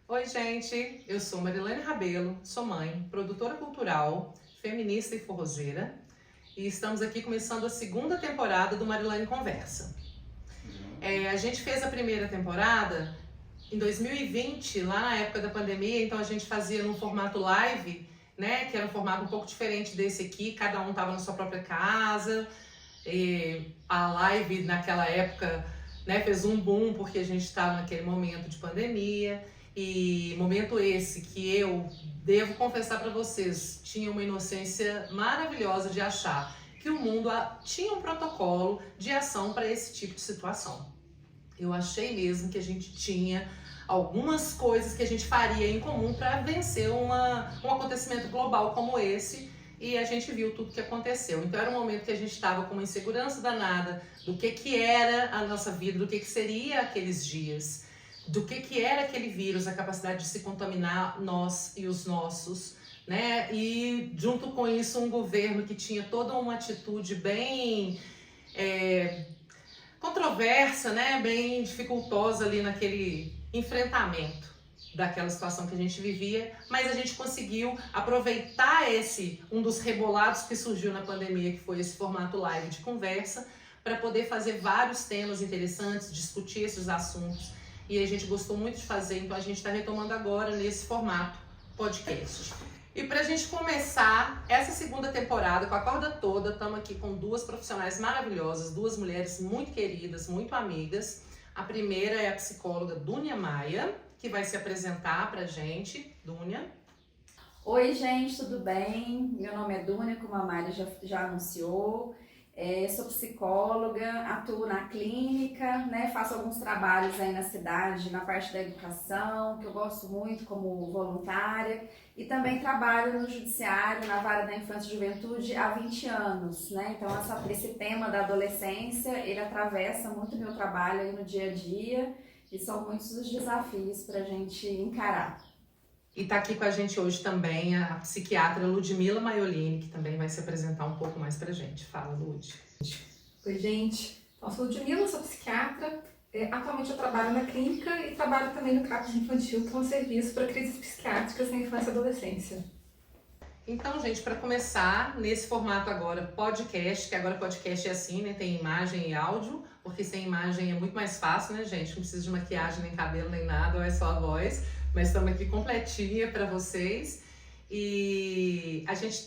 Oi, gente, eu sou Marilane Rabelo, sou mãe, produtora cultural, feminista e forrozeira, e estamos aqui começando a segunda temporada do Marilane Conversa. A gente fez a primeira temporada em 2020, lá na época da pandemia, então a gente fazia num formato live, né, que era um formato um pouco diferente desse aqui, cada um estava na sua própria casa, e a live naquela época, né, fez um boom porque a gente estava naquele momento de pandemia. E momento esse que eu devo confessar para vocês, tinha uma inocência maravilhosa de achar que o mundo tinha um protocolo de ação para esse tipo de situação. Eu achei mesmo que a gente tinha algumas coisas que a gente faria em comum para vencer um acontecimento global como esse, e a gente viu tudo que aconteceu. Então era um momento que a gente estava com uma insegurança danada do que era a nossa vida, do que seria aqueles dias, do que era aquele vírus, a capacidade de se contaminar nós e os nossos, né? E junto com isso um governo que tinha toda uma atitude bem controversa, né? Bem dificultosa ali naquele enfrentamento daquela situação que a gente vivia, mas a gente conseguiu aproveitar um dos rebolados que surgiu na pandemia, que foi esse formato live de conversa, para poder fazer vários temas interessantes, discutir esses assuntos. E a gente gostou muito de fazer, então a gente está retomando agora nesse formato podcast. E para a gente começar essa segunda temporada com a corda toda, estamos aqui com duas profissionais maravilhosas, duas mulheres muito queridas, muito amigas. A primeira é a psicóloga Dúnia Maia, que vai se apresentar para a gente. Dúnia. Oi, gente, tudo bem? Meu nome é Dúnia, como a Mari já anunciou. Sou psicóloga, atuo na clínica, né? Faço alguns trabalhos aí na cidade, na parte da educação, que eu gosto muito como voluntária, e também trabalho no judiciário, na vara da infância e juventude há 20 anos, né? Então esse tema da adolescência, ele atravessa muito o meu trabalho aí no dia a dia, e são muitos os desafios para a gente encarar. E está aqui com a gente hoje também a psiquiatra Ludmila Maiolini, que também vai se apresentar um pouco mais pra gente. Fala, Lud. Oi, gente. Eu sou Ludmila, sou psiquiatra. Atualmente eu trabalho na clínica e trabalho também no CAPS infantil, que é um serviço para crises psiquiátricas na infância e adolescência. Então, gente, para começar, nesse formato agora, podcast, que agora podcast é assim, né? Tem imagem e áudio, porque sem imagem é muito mais fácil, né, gente? Não precisa de maquiagem, nem cabelo, nem nada, é só a voz. Mas estamos aqui completinha para vocês. E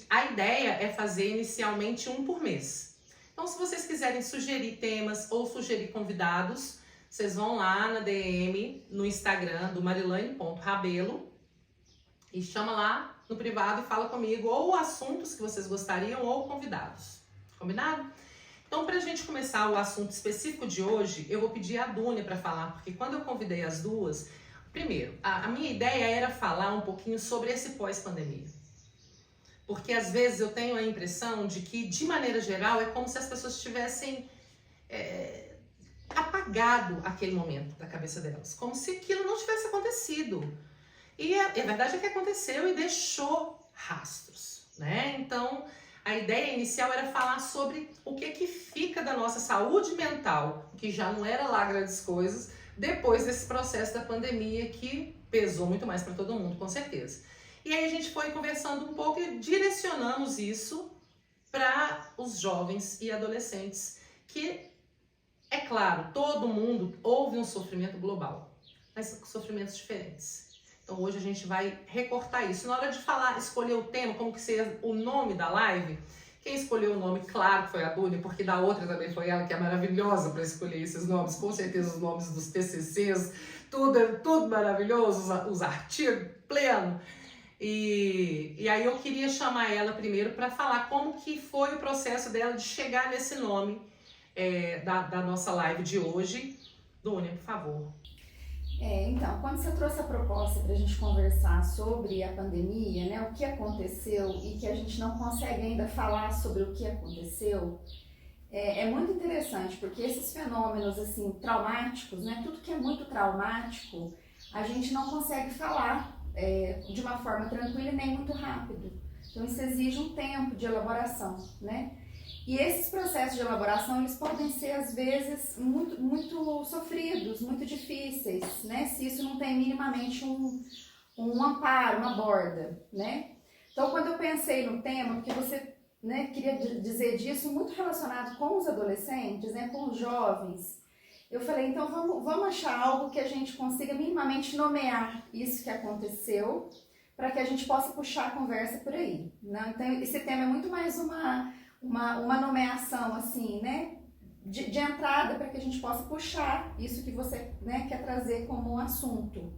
a ideia é fazer inicialmente um por mês. Então, se vocês quiserem sugerir temas ou sugerir convidados, vocês vão lá na DM, no Instagram do marilane.rabelo e chama lá no privado e fala comigo ou assuntos que vocês gostariam ou convidados. Combinado? Então, para a gente começar o assunto específico de hoje, eu vou pedir a Dúnia para falar, porque quando eu convidei as duas, primeiro, a minha ideia era falar um pouquinho sobre esse pós-pandemia. Porque às vezes eu tenho a impressão de que, de maneira geral, é como se as pessoas tivessem apagado aquele momento da cabeça delas. Como se aquilo não tivesse acontecido. E a verdade é que aconteceu e deixou rastros, né? Então, a ideia inicial era falar sobre o que fica da nossa saúde mental, que já não era lá grandes coisas, depois desse processo da pandemia que pesou muito mais para todo mundo, com certeza. E aí a gente foi conversando um pouco e direcionamos isso para os jovens e adolescentes, que, é claro, todo mundo houve um sofrimento global, mas sofrimentos diferentes. Então hoje a gente vai recortar isso. Na hora de falar, escolher o tema, como que seria o nome da live, quem escolheu o nome, claro que foi a Dúnia, porque da outra também foi ela, que é maravilhosa para escolher esses nomes. Com certeza os nomes dos TCCs, tudo maravilhoso, os artigos, pleno. E aí eu queria chamar ela primeiro para falar como que foi o processo dela de chegar nesse nome da nossa live de hoje. Dúnia, por favor. Então, quando você trouxe a proposta para a gente conversar sobre a pandemia, né, o que aconteceu e que a gente não consegue ainda falar sobre o que aconteceu, é muito interessante, porque esses fenômenos assim traumáticos, né, tudo que é muito traumático, a gente não consegue falar de uma forma tranquila e nem muito rápido. Então isso exige um tempo de elaboração, né? E esses processos de elaboração, eles podem ser, às vezes, muito sofridos, muito difíceis, né? Se isso não tem minimamente um amparo, uma borda, né? Então, quando eu pensei no tema, porque você, né, queria dizer disso, muito relacionado com os adolescentes, né, com os jovens, eu falei, então vamos achar algo que a gente consiga minimamente nomear isso que aconteceu, para que a gente possa puxar a conversa por aí, né? Então, esse tema é muito mais uma nomeação, assim, né, de entrada, para que a gente possa puxar isso que você, né, quer trazer como um assunto.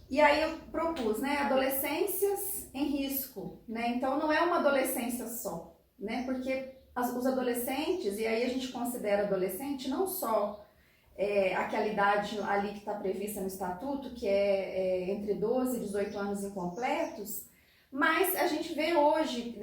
E aí eu propus, né, adolescências em risco, né? Então não é uma adolescência só, né? Porque os adolescentes, e aí a gente considera adolescente não só aquela idade ali que está prevista no estatuto, que é entre 12 e 18 anos incompletos, mas a gente vê hoje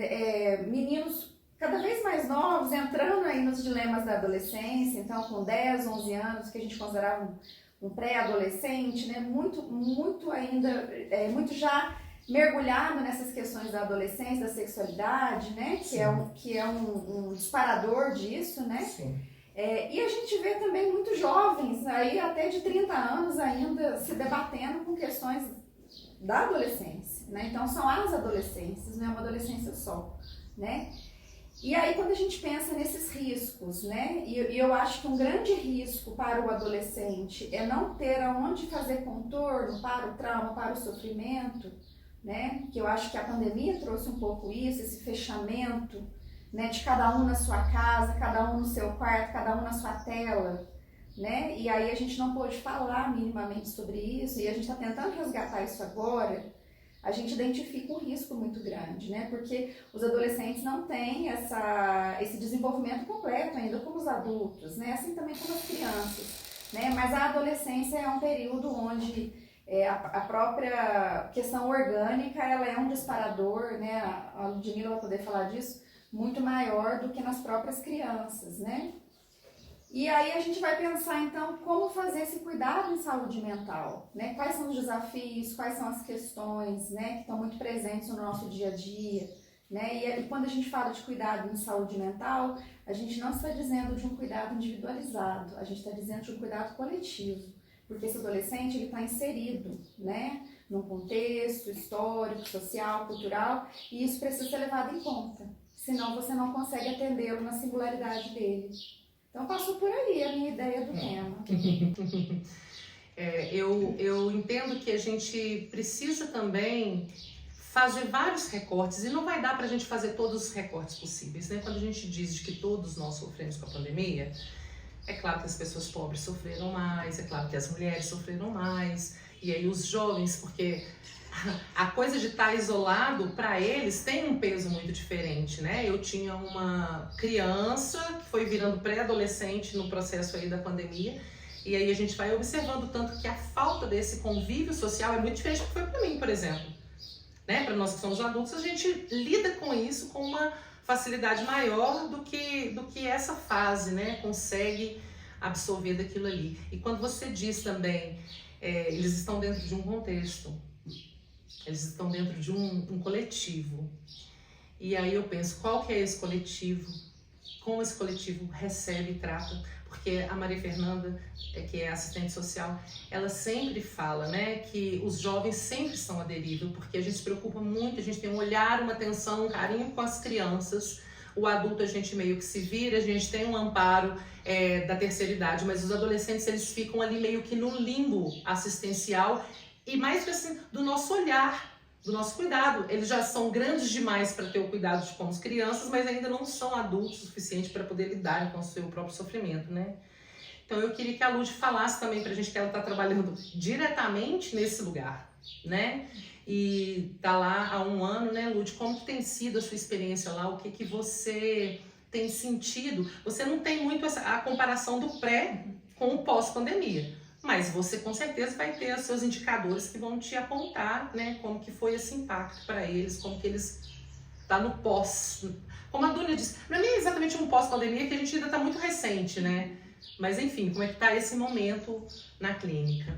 meninos cada vez mais novos entrando aí nos dilemas da adolescência, então com 10, 11 anos, que a gente considerava um pré-adolescente, né? Muito ainda, muito já mergulhado nessas questões da adolescência, da sexualidade, né? Que é um disparador disso, né? Sim. E a gente vê também muitos jovens, aí até de 30 anos ainda se debatendo com questões da adolescência, né? Então são as adolescências, não é uma adolescência só, né? E aí, quando a gente pensa nesses riscos, né, e eu acho que um grande risco para o adolescente é não ter aonde fazer contorno para o trauma, para o sofrimento, né, que eu acho que a pandemia trouxe um pouco isso, esse fechamento, né, de cada um na sua casa, cada um no seu quarto, cada um na sua tela, né, e aí a gente não pôde falar minimamente sobre isso, e a gente está tentando resgatar isso agora. A gente identifica um risco muito grande, né? Porque os adolescentes não têm esse desenvolvimento completo ainda como os adultos, né? Assim também como as crianças, né? Mas a adolescência é um período onde a própria questão orgânica, ela é um disparador, né? A Ludmila vai poder falar disso, muito maior do que nas próprias crianças, né? E aí a gente vai pensar, então, como fazer esse cuidado em saúde mental, né? Quais são os desafios, quais são as questões, né, que estão muito presentes no nosso dia a dia, né? E quando a gente fala de cuidado em saúde mental, a gente não está dizendo de um cuidado individualizado, a gente está dizendo de um cuidado coletivo, porque esse adolescente, ele está inserido, né, num contexto histórico, social, cultural, e isso precisa ser levado em conta, senão você não consegue atendê-lo na singularidade dele. Então passou por aí a minha ideia do tema. Eu entendo que a gente precisa também fazer vários recortes, e não vai dar para a gente fazer todos os recortes possíveis, né? Quando a gente diz que todos nós sofremos com a pandemia, é claro que as pessoas pobres sofreram mais, é claro que as mulheres sofreram mais, e aí os jovens, porque a coisa de estar isolado, para eles, tem um peso muito diferente, né? Eu tinha uma criança que foi virando pré-adolescente no processo aí da pandemia, e aí a gente vai observando tanto que a falta desse convívio social é muito diferente do que foi para mim, por exemplo. Né? Para nós que somos adultos, a gente lida com isso com uma facilidade maior do que essa fase, né? Consegue absorver daquilo ali. E quando você diz também, eles estão dentro de um contexto, eles estão dentro de um coletivo. E aí eu penso, qual que é esse coletivo? Como esse coletivo recebe e trata? Porque a Maria Fernanda, que é assistente social, ela sempre fala, né, que os jovens sempre estão à deriva, porque a gente se preocupa muito, a gente tem um olhar, uma atenção, um carinho com as crianças. O adulto a gente meio que se vira, a gente tem um amparo da terceira idade, mas os adolescentes, eles ficam ali meio que no limbo assistencial, e mais assim, do nosso olhar, do nosso cuidado. Eles já são grandes demais para ter o cuidado de como as crianças, mas ainda não são adultos o suficiente para poder lidar com o seu próprio sofrimento, né? Então eu queria que a Lud falasse também pra gente que ela está trabalhando diretamente nesse lugar, né? E tá lá há um ano, né, Lud? Como que tem sido a sua experiência lá? O que você tem sentido? Você não tem muito a comparação do pré com o pós-pandemia, mas você com certeza vai ter os seus indicadores que vão te apontar, né, como que foi esse impacto para eles, como que eles tá no pós. Como a Dunia disse, não é nem exatamente um pós-pandemia, que a gente ainda está muito recente, né? Mas enfim, como é que está esse momento na clínica?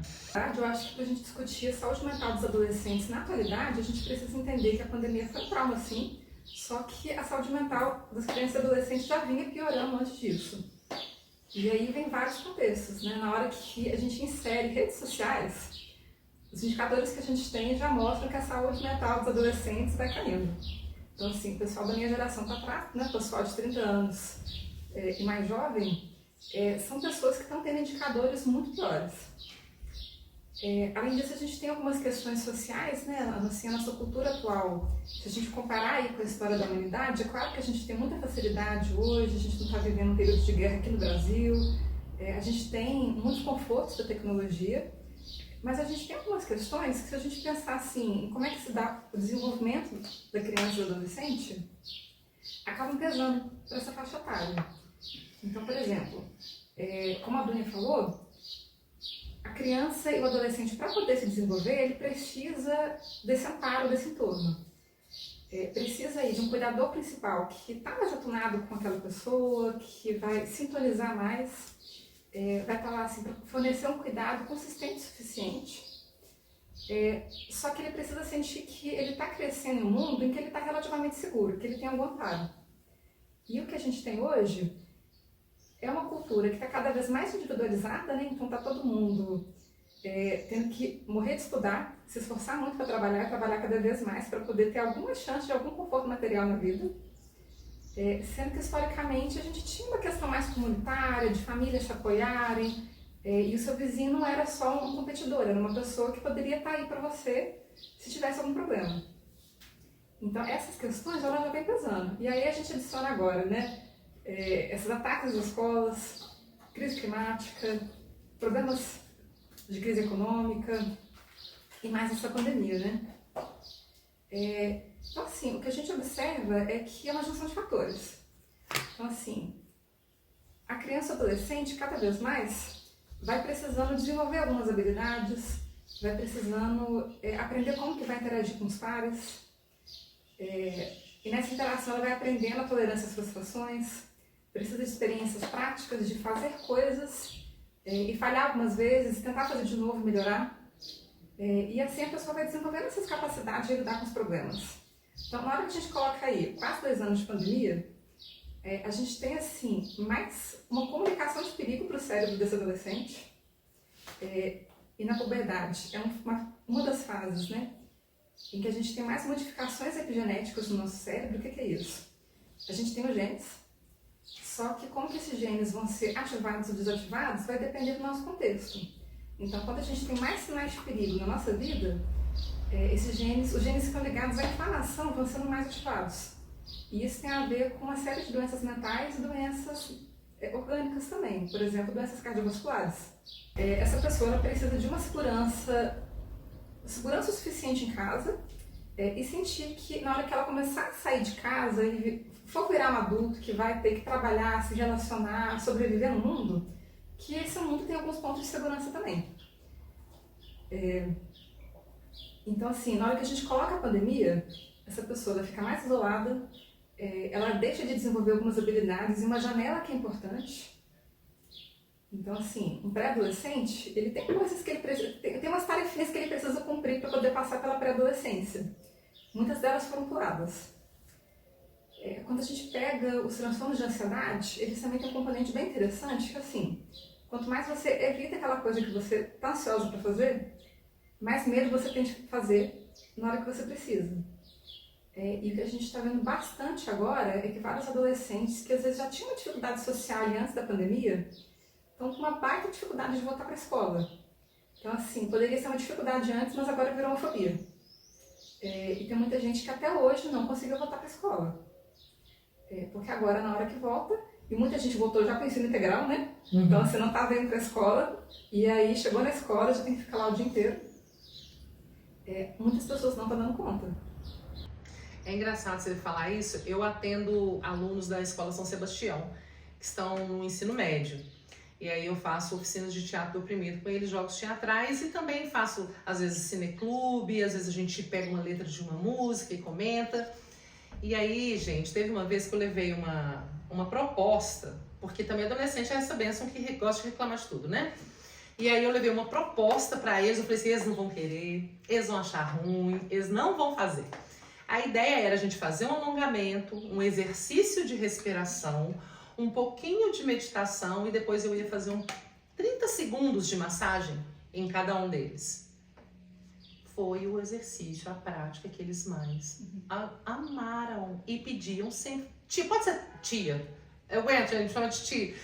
Eu acho que para a gente discutir a saúde mental dos adolescentes na atualidade, a gente precisa entender que a pandemia foi um trauma, sim, Só que a saúde mental das crianças e adolescentes já vinha piorando antes disso. E aí vem vários contextos, né? Na hora que a gente insere redes sociais, os indicadores que a gente tem já mostram que a saúde mental dos adolescentes vai caindo. Então, assim, o pessoal da minha geração para trás, né? O pessoal de 30 anos e mais jovem, são pessoas que estão tendo indicadores muito piores. Além disso, a gente tem algumas questões sociais, né? Assim, a nossa cultura atual, se a gente comparar aí com a história da humanidade, é claro que a gente tem muita facilidade hoje, a gente não está vivendo um período de guerra aqui no Brasil, a gente tem muitos confortos da tecnologia, mas a gente tem algumas questões que, se a gente pensar assim, em como é que se dá o desenvolvimento da criança e do adolescente, acabam pesando para essa faixa etária. Então, por exemplo, como a Dunia falou, a criança e o adolescente, para poder se desenvolver, ele precisa desse amparo, desse entorno. Precisa aí de um cuidador principal que está mais atunado com aquela pessoa, que vai sintonizar mais, vai estar lá assim, para fornecer um cuidado consistente o suficiente. Só que ele precisa sentir que ele está crescendo em um mundo em que ele está relativamente seguro, que ele tem algum amparo. E o que a gente tem hoje é uma cultura que está cada vez mais individualizada, né? Então está todo mundo tendo que morrer de estudar, se esforçar muito para trabalhar cada vez mais para poder ter alguma chance de algum conforto material na vida. Sendo que historicamente a gente tinha uma questão mais comunitária, de famílias se apoiarem, e o seu vizinho não era só um competidor, era uma pessoa que poderia estar aí para você se tivesse algum problema. Então essas questões elas já vem pesando. E aí a gente adiciona agora, né? Esses ataques às escolas, crise climática, problemas de crise econômica e mais essa pandemia, né? Então, assim, o que a gente observa é que é uma junção de fatores. Então, assim, a criança e o adolescente, cada vez mais, vai precisando desenvolver algumas habilidades, vai precisando aprender como que vai interagir com os pares, e nessa interação ela vai aprendendo a tolerância às frustrações, precisa de experiências práticas, de fazer coisas e falhar algumas vezes, tentar fazer de novo, melhorar. E assim a pessoa vai desenvolvendo essas capacidades de lidar com os problemas. Então, na hora que a gente coloca aí quase 2 anos de pandemia, a gente tem assim, mais uma comunicação de perigo para o cérebro desse adolescente. E na puberdade, é uma das fases, né, em que a gente tem mais modificações epigenéticas no nosso cérebro. O que é isso? A gente tem os genes, só que como que esses genes vão ser ativados ou desativados vai depender do nosso contexto. Então, quando a gente tem mais sinais de perigo na nossa vida, os genes que estão ligados à inflamação vão sendo mais ativados. E isso tem a ver com uma série de doenças mentais e doenças orgânicas também, por exemplo, doenças cardiovasculares. Essa pessoa ela precisa de uma segurança o suficiente em casa e sentir que na hora que ela começar a sair de casa e for virar um adulto que vai ter que trabalhar, se relacionar, sobreviver no mundo, que esse mundo tem alguns pontos de segurança também. Então, assim, na hora que a gente coloca a pandemia, essa pessoa vai ficar mais isolada, ela deixa de desenvolver algumas habilidades e uma janela que é importante. Então, assim, um pré-adolescente, ele tem coisas que ele precisa, tem umas tarefinhas que ele precisa cumprir para poder passar pela pré-adolescência. Muitas delas foram puladas. Quando a gente pega os transtornos de ansiedade, eles também têm um componente bem interessante, que assim, quanto mais você evita aquela coisa que você está ansioso para fazer, mais medo você tem de fazer na hora que você precisa. E o que a gente está vendo bastante agora é que vários adolescentes que às vezes já tinham uma dificuldade social antes da pandemia, estão com uma baita dificuldade de voltar para a escola. Então, assim, poderia ser uma dificuldade antes, mas agora virou uma fobia. E tem muita gente que até hoje não conseguiu voltar para a escola. Porque agora, na hora que volta, e muita gente voltou já para o ensino integral, né? Uhum. Então, você não estava indo para a escola, e aí chegou na escola, já tem que ficar lá o dia inteiro. Muitas pessoas não estão dando conta. É engraçado você falar isso. Eu atendo alunos da Escola São Sebastião, que estão no ensino médio. E aí eu faço oficinas de teatro do oprimido com eles, jogos teatrais, e também faço, às vezes, cineclube, às vezes a gente pega uma letra de uma música e comenta. E aí, gente, teve uma vez que eu levei uma proposta, porque também adolescente é essa bênção que gosta de reclamar de tudo, né? E aí eu levei uma proposta pra eles, eu falei assim, eles não vão querer, eles vão achar ruim, eles não vão fazer. Aí A ideia era a gente fazer um alongamento, um exercício de respiração, um pouquinho de meditação e depois eu ia fazer 30 segundos de massagem em cada um deles. Foi o exercício, a prática que eles mais amaram e pediam sempre. Tia, pode ser tia? Eu aguento, a gente chama de tia.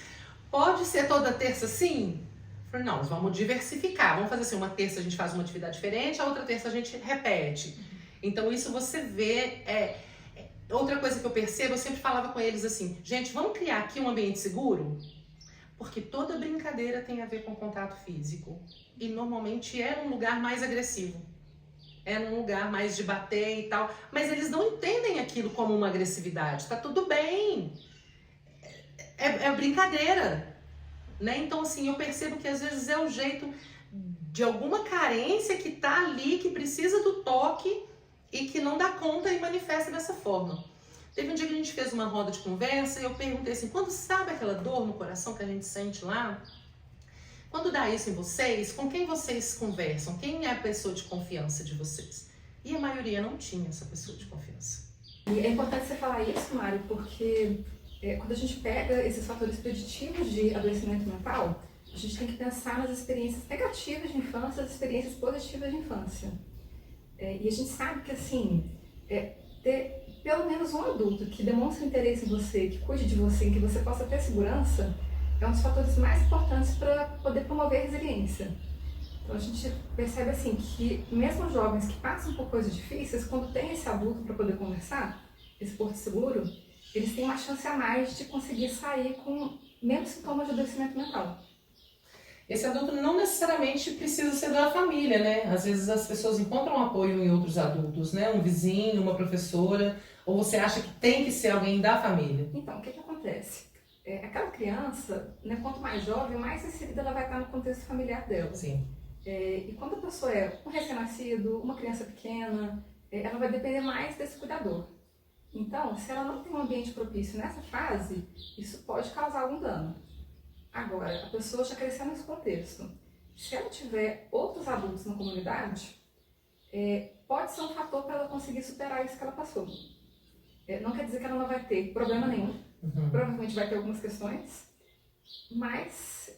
Pode ser toda terça sim? Eu falei, não, vamos diversificar. Vamos fazer assim, uma terça a gente faz uma atividade diferente, a outra terça a gente repete. Então isso você vê... Outra coisa que eu percebo, eu sempre falava com eles assim, gente, vamos criar aqui um ambiente seguro? Porque toda brincadeira tem a ver com contato físico. E normalmente é num lugar mais agressivo. É num lugar mais de bater e tal. Mas eles não entendem aquilo como uma agressividade. Tá tudo bem. É brincadeira. Né? Então, assim, eu percebo que às vezes é um jeito de alguma carência que tá ali, que precisa do toque e que não dá conta e manifesta dessa forma. Teve um dia que a gente fez uma roda de conversa e eu perguntei assim, quando sabe aquela dor no coração que a gente sente lá? Quando dá isso em vocês, com quem vocês conversam? Quem é a pessoa de confiança de vocês? E a maioria não tinha essa pessoa de confiança. E é importante você falar isso, Mário, porque quando a gente pega esses fatores preditivos de adoecimento mental, a gente tem que pensar nas experiências negativas de infância, as experiências positivas de infância. E a gente sabe que, assim, ter pelo menos um adulto que demonstre interesse em você, que cuide de você, que você possa ter segurança, é um dos fatores mais importantes para poder promover a resiliência. Então a gente percebe assim que mesmo os jovens que passam por coisas difíceis, quando tem esse adulto para poder conversar, esse porto seguro, eles têm uma chance a mais de conseguir sair com menos sintomas de adoecimento mental. Esse adulto não necessariamente precisa ser da família, né? Às vezes as pessoas encontram apoio em outros adultos, né? Um vizinho, uma professora, ou você acha que tem que ser alguém da família? Então, o que acontece? Aquela criança, né, quanto mais jovem, mais inserida ela vai estar no contexto familiar dela. Sim. E quando a pessoa é um recém-nascido, uma criança pequena, ela vai depender mais desse cuidador. Então, se ela não tem um ambiente propício nessa fase, isso pode causar algum dano. Agora, a pessoa já cresceu nesse contexto. Se ela tiver outros adultos na comunidade, pode ser um fator para ela conseguir superar isso que ela passou. Não quer dizer que ela não vai ter problema nenhum. Provavelmente vai ter algumas questões, mas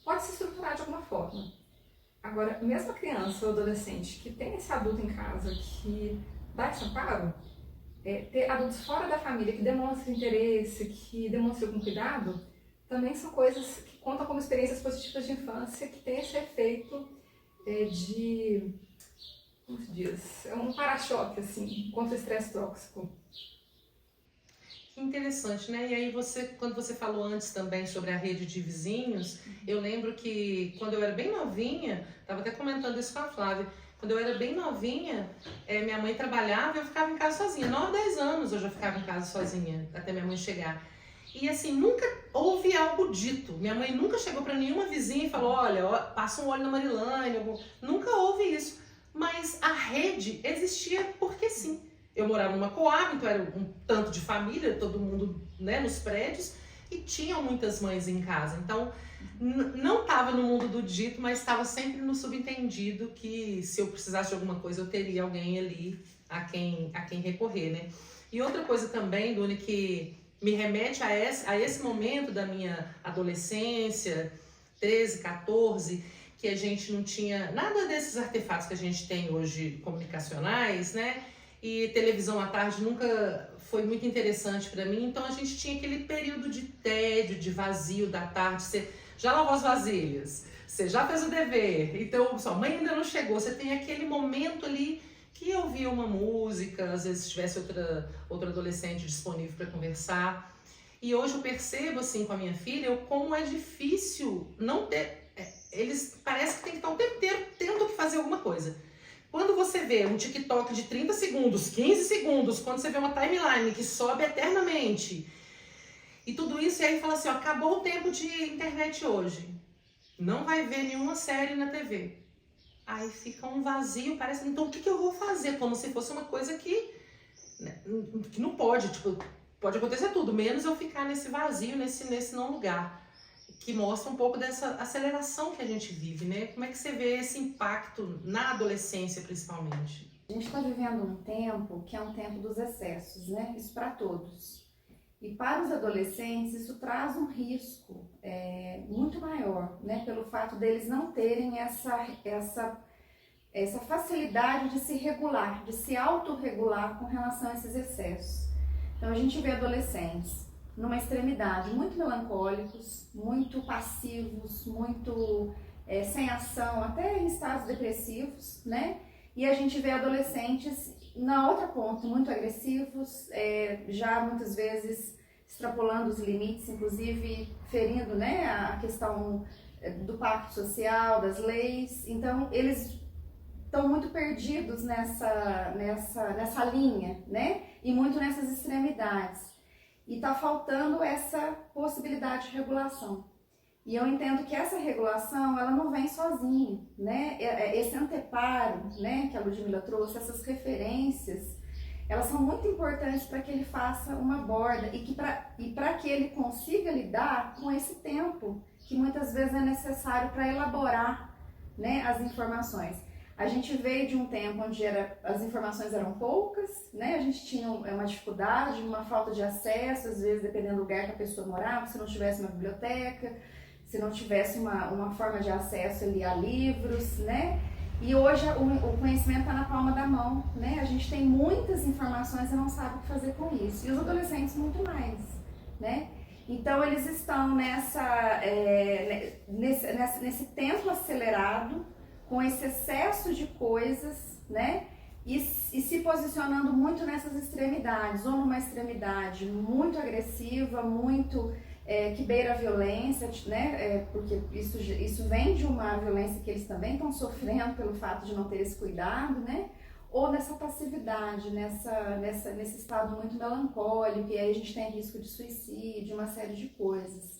pode se estruturar de alguma forma. Agora, mesmo a criança ou adolescente que tem esse adulto em casa que dá esse amparo, ter adultos fora da família que demonstram interesse, que demonstram algum cuidado, também são coisas que contam como experiências positivas de infância, que tem esse efeito de, como se diz, um para-choque assim, contra o estresse tóxico. Que interessante, né? E aí quando você falou antes também sobre a rede de vizinhos, eu lembro que quando eu era bem novinha, estava até comentando isso com a Flávia, quando eu era bem novinha, minha mãe trabalhava e eu ficava em casa sozinha. 9, 10 anos eu já ficava em casa sozinha, até minha mãe chegar. E assim, nunca houve algo dito. Minha mãe nunca chegou para nenhuma vizinha e falou, olha, passa um olho na Marilane. Nunca houve isso. Mas a rede existia porque sim. Eu morava numa coab, então era um tanto de família, todo mundo, né, nos prédios, e tinham muitas mães em casa. Então, não estava no mundo do dito, mas estava sempre no subentendido que se eu precisasse de alguma coisa, eu teria alguém ali a quem recorrer, né? E outra coisa também, Duni, que me remete a esse momento da minha adolescência, 13, 14, que a gente não tinha nada desses artefatos que a gente tem hoje comunicacionais, né? E televisão à tarde nunca foi muito interessante para mim, então a gente tinha aquele período de tédio, de vazio da tarde. Você já lavou as vasilhas, você já fez o dever, então sua mãe ainda não chegou, você tem aquele momento ali que eu ouvia uma música, às vezes tivesse outro adolescente disponível para conversar. E hoje eu percebo assim com a minha filha como é difícil não ter. Eles parece que tem que estar o tempo inteiro tendo que fazer alguma coisa. Quando você vê um TikTok de 30 segundos, 15 segundos, quando você vê uma timeline que sobe eternamente, e tudo isso, e aí fala assim, ó, acabou o tempo de internet hoje, não vai ver nenhuma série na TV. Aí fica um vazio, parece, então o que eu vou fazer? Como se fosse uma coisa que não pode, tipo, pode acontecer tudo, menos eu ficar nesse vazio, nesse não lugar. Que mostra um pouco dessa aceleração que a gente vive, né? Como é que você vê esse impacto na adolescência, principalmente? A gente está vivendo um tempo que é um tempo dos excessos, né? Isso para todos. E para os adolescentes isso traz um risco muito maior, né? Pelo fato deles não terem essa facilidade de se regular, de se autorregular com relação a esses excessos. Então a gente vê adolescentes numa extremidade, muito melancólicos, muito passivos, muito sem ação, até em estados depressivos, né? E a gente vê adolescentes na outra ponta, muito agressivos, já muitas vezes extrapolando os limites, inclusive ferindo, né, a questão do pacto social, das leis. Então eles estão muito perdidos nessa linha, né? E muito nessas extremidades. E está faltando essa possibilidade de regulação. E eu entendo que essa regulação, ela não vem sozinha, né? Esse anteparo, né, que a Ludmila trouxe, essas referências, elas são muito importantes para que ele faça uma borda e para que ele consiga lidar com esse tempo que muitas vezes é necessário para elaborar, né, as informações. A gente veio de um tempo onde as informações eram poucas, né? A gente tinha uma dificuldade, uma falta de acesso, às vezes dependendo do lugar que a pessoa morava, se não tivesse uma biblioteca, se não tivesse uma forma de acesso ali a livros, né? E hoje o conhecimento está na palma da mão, né? A gente tem muitas informações e não sabe o que fazer com isso. E os adolescentes muito mais, né? Então eles estão nesse tempo acelerado, com esse excesso de coisas, né? E se posicionando muito nessas extremidades, ou numa extremidade muito agressiva, muito que beira a violência, né? Porque isso vem de uma violência que eles também estão sofrendo pelo fato de não ter esse cuidado, né? Ou nessa passividade, nesse estado muito melancólico, e aí a gente tem risco de suicídio, uma série de coisas.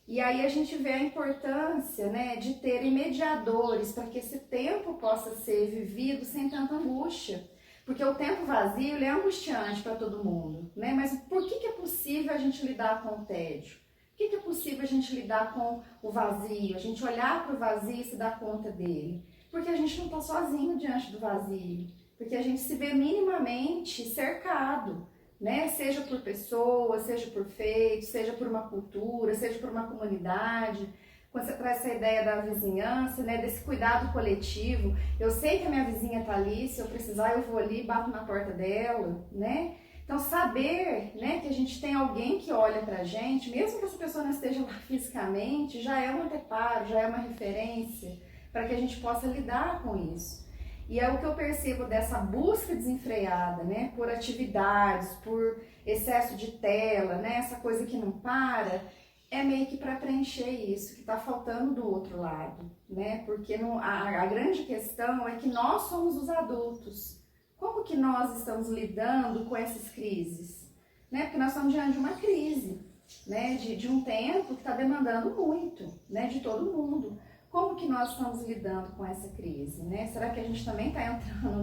E aí a gente vê a importância, né, de terem mediadores para que esse tempo possa ser vivido sem tanta angústia. Porque o tempo vazio ele é angustiante para todo mundo, né? Mas por que é possível a gente lidar com o tédio? Por que é possível a gente lidar com o vazio? A gente olhar para o vazio e se dar conta dele? Porque a gente não está sozinho diante do vazio. Porque a gente se vê minimamente cercado, né? Seja por pessoas, seja por feitos, seja por uma cultura, seja por uma comunidade. Quando você traz essa ideia da vizinhança, né? Desse cuidado coletivo, eu sei que a minha vizinha está ali, se eu precisar eu vou ali e bato na porta dela, né? Então saber, né, que a gente tem alguém que olha pra gente, mesmo que essa pessoa não esteja lá fisicamente, já é um anteparo, já é uma referência para que a gente possa lidar com isso. E é o que eu percebo dessa busca desenfreada, né, por atividades, por excesso de tela, né, essa coisa que não para, é meio que para preencher isso que está faltando do outro lado, né, porque a grande questão é que nós somos os adultos. Como que nós estamos lidando com essas crises? Né, porque nós estamos diante de uma crise, né, de um tempo que está demandando muito, né, de todo mundo. Como que nós estamos lidando com essa crise, né? Será que a gente também está entrando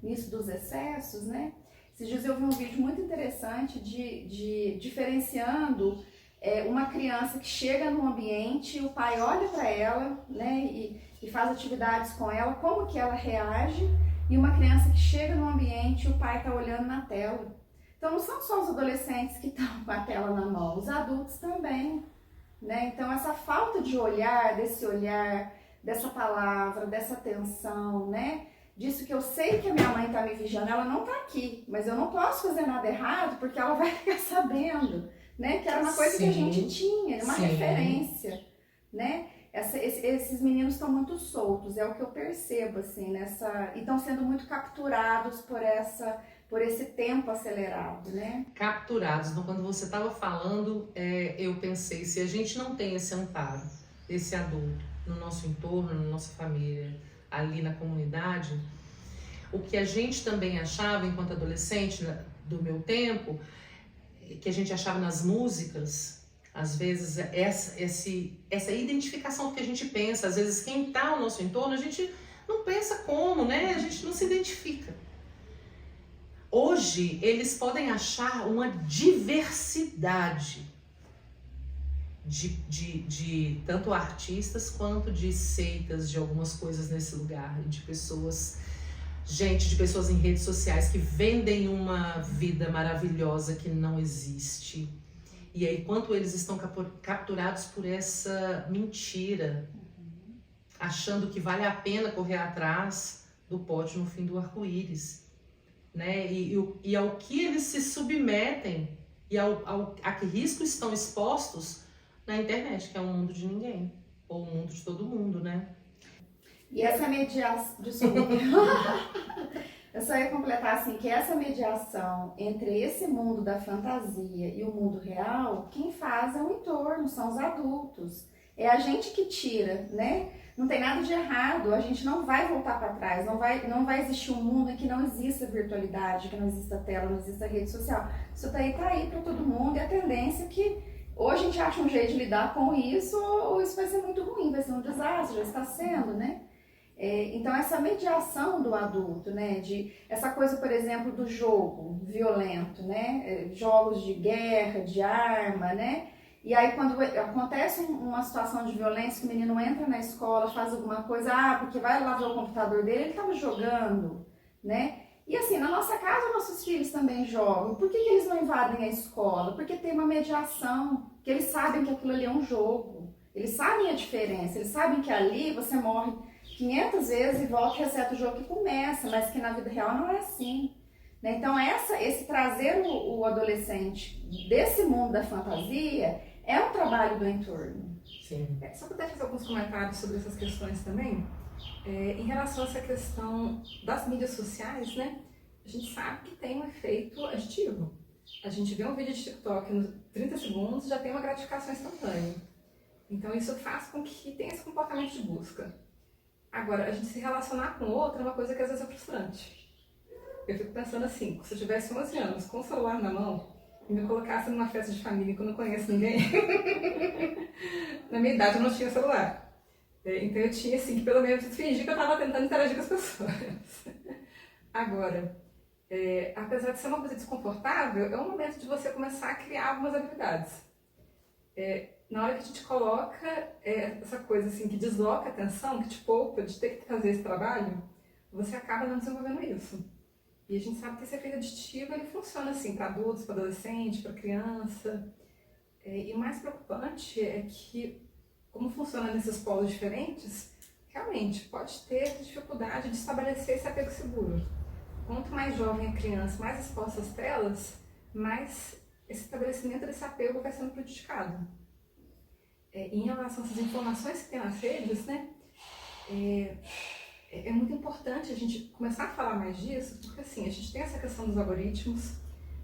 nisso dos excessos, né? Esses dias eu vi um vídeo muito interessante de diferenciando uma criança que chega num ambiente, o pai olha para ela, né, e faz atividades com ela, como que ela reage, e uma criança que chega num ambiente e o pai está olhando na tela. Então não são só os adolescentes que estão com a tela na mão, os adultos também. Né? Então essa falta de olhar, dessa palavra, dessa atenção, né? Disso que eu sei que a minha mãe está me vigiando, ela não está aqui, mas eu não posso fazer nada errado porque ela vai ficar sabendo, né? Que era uma coisa que a gente tinha, uma referência, né? Esses meninos estão muito soltos, é o que eu percebo, assim, e estão sendo muito capturados por esse tempo acelerado, né? Capturados. Então, quando você estava falando, eu pensei, se a gente não tem esse amparo, esse adulto no nosso entorno, na nossa família, ali na comunidade, o que a gente também achava enquanto adolescente, do meu tempo, que a gente achava nas músicas, às vezes essa identificação do que a gente pensa, às vezes quem está ao nosso entorno, a gente não pensa como, né? A gente não se identifica. Hoje, eles podem achar uma diversidade de tanto artistas quanto de seitas, de algumas coisas nesse lugar, de pessoas gente, de pessoas em redes sociais que vendem uma vida maravilhosa que não existe. E aí, quanto eles estão capturados por essa mentira, achando que vale a pena correr atrás do pote no fim do arco-íris, né? E ao que eles se submetem e a que riscos estão expostos na internet, que é um mundo de ninguém, ou um mundo de todo mundo, né? E essa mediação, desculpa, eu só ia completar assim, que essa mediação entre esse mundo da fantasia e o mundo real, quem faz é o entorno, são os adultos. É a gente que tira, né? Não tem nada de errado, a gente não vai voltar para trás, não vai existir um mundo em que não exista virtualidade, que não exista tela, não exista rede social. Isso daí tá aí para todo mundo e a tendência é que ou a gente acha um jeito de lidar com isso ou isso vai ser muito ruim, vai ser um desastre, já está sendo, né? Então essa mediação do adulto, né, essa coisa, por exemplo, do jogo violento, né, jogos de guerra, de arma, né, e aí quando acontece uma situação de violência, que o menino entra na escola, faz alguma coisa, porque vai lá ver o computador dele, ele estava jogando, né, e assim, na nossa casa nossos filhos também jogam, por que eles não invadem a escola? Porque tem uma mediação, que eles sabem que aquilo ali é um jogo, eles sabem a diferença, eles sabem que ali você morre 500 vezes e volta e reseta o jogo que começa, mas que na vida real não é assim. Né? Então esse trazer o adolescente desse mundo da fantasia é um trabalho do entorno. Sim. Só para fazer alguns comentários sobre essas questões também, em relação a essa questão das mídias sociais, né? A gente sabe que tem um efeito aditivo. A gente vê um vídeo de TikTok nos 30 segundos já tem uma gratificação instantânea. Então isso faz com que tenha esse comportamento de busca. Agora, a gente se relacionar com o outro é uma coisa que às vezes é frustrante. Eu fico pensando assim, se eu tivesse 11 anos com o celular na mão e me colocasse numa festa de família que eu não conheço ninguém, na minha idade eu não tinha celular. Então eu tinha assim, que pelo menos fingir que eu estava tentando interagir com as pessoas. Agora, apesar de ser uma coisa desconfortável, é um momento de você começar a criar algumas habilidades. Na hora que a gente coloca essa coisa assim, que desloca a atenção, que te poupa de ter que fazer esse trabalho, você acaba não desenvolvendo isso. E a gente sabe que esse efeito aditivo ele funciona assim para adultos, para adolescente, para criança. E o mais preocupante é que, como funciona nesses polos diferentes, realmente pode ter dificuldade de estabelecer esse apego seguro. Quanto mais jovem a criança, mais exposta às telas, mais esse estabelecimento desse apego vai sendo prejudicado. Em relação a essas informações que tem nas redes, né, é muito importante a gente começar a falar mais disso, porque assim, a gente tem essa questão dos algoritmos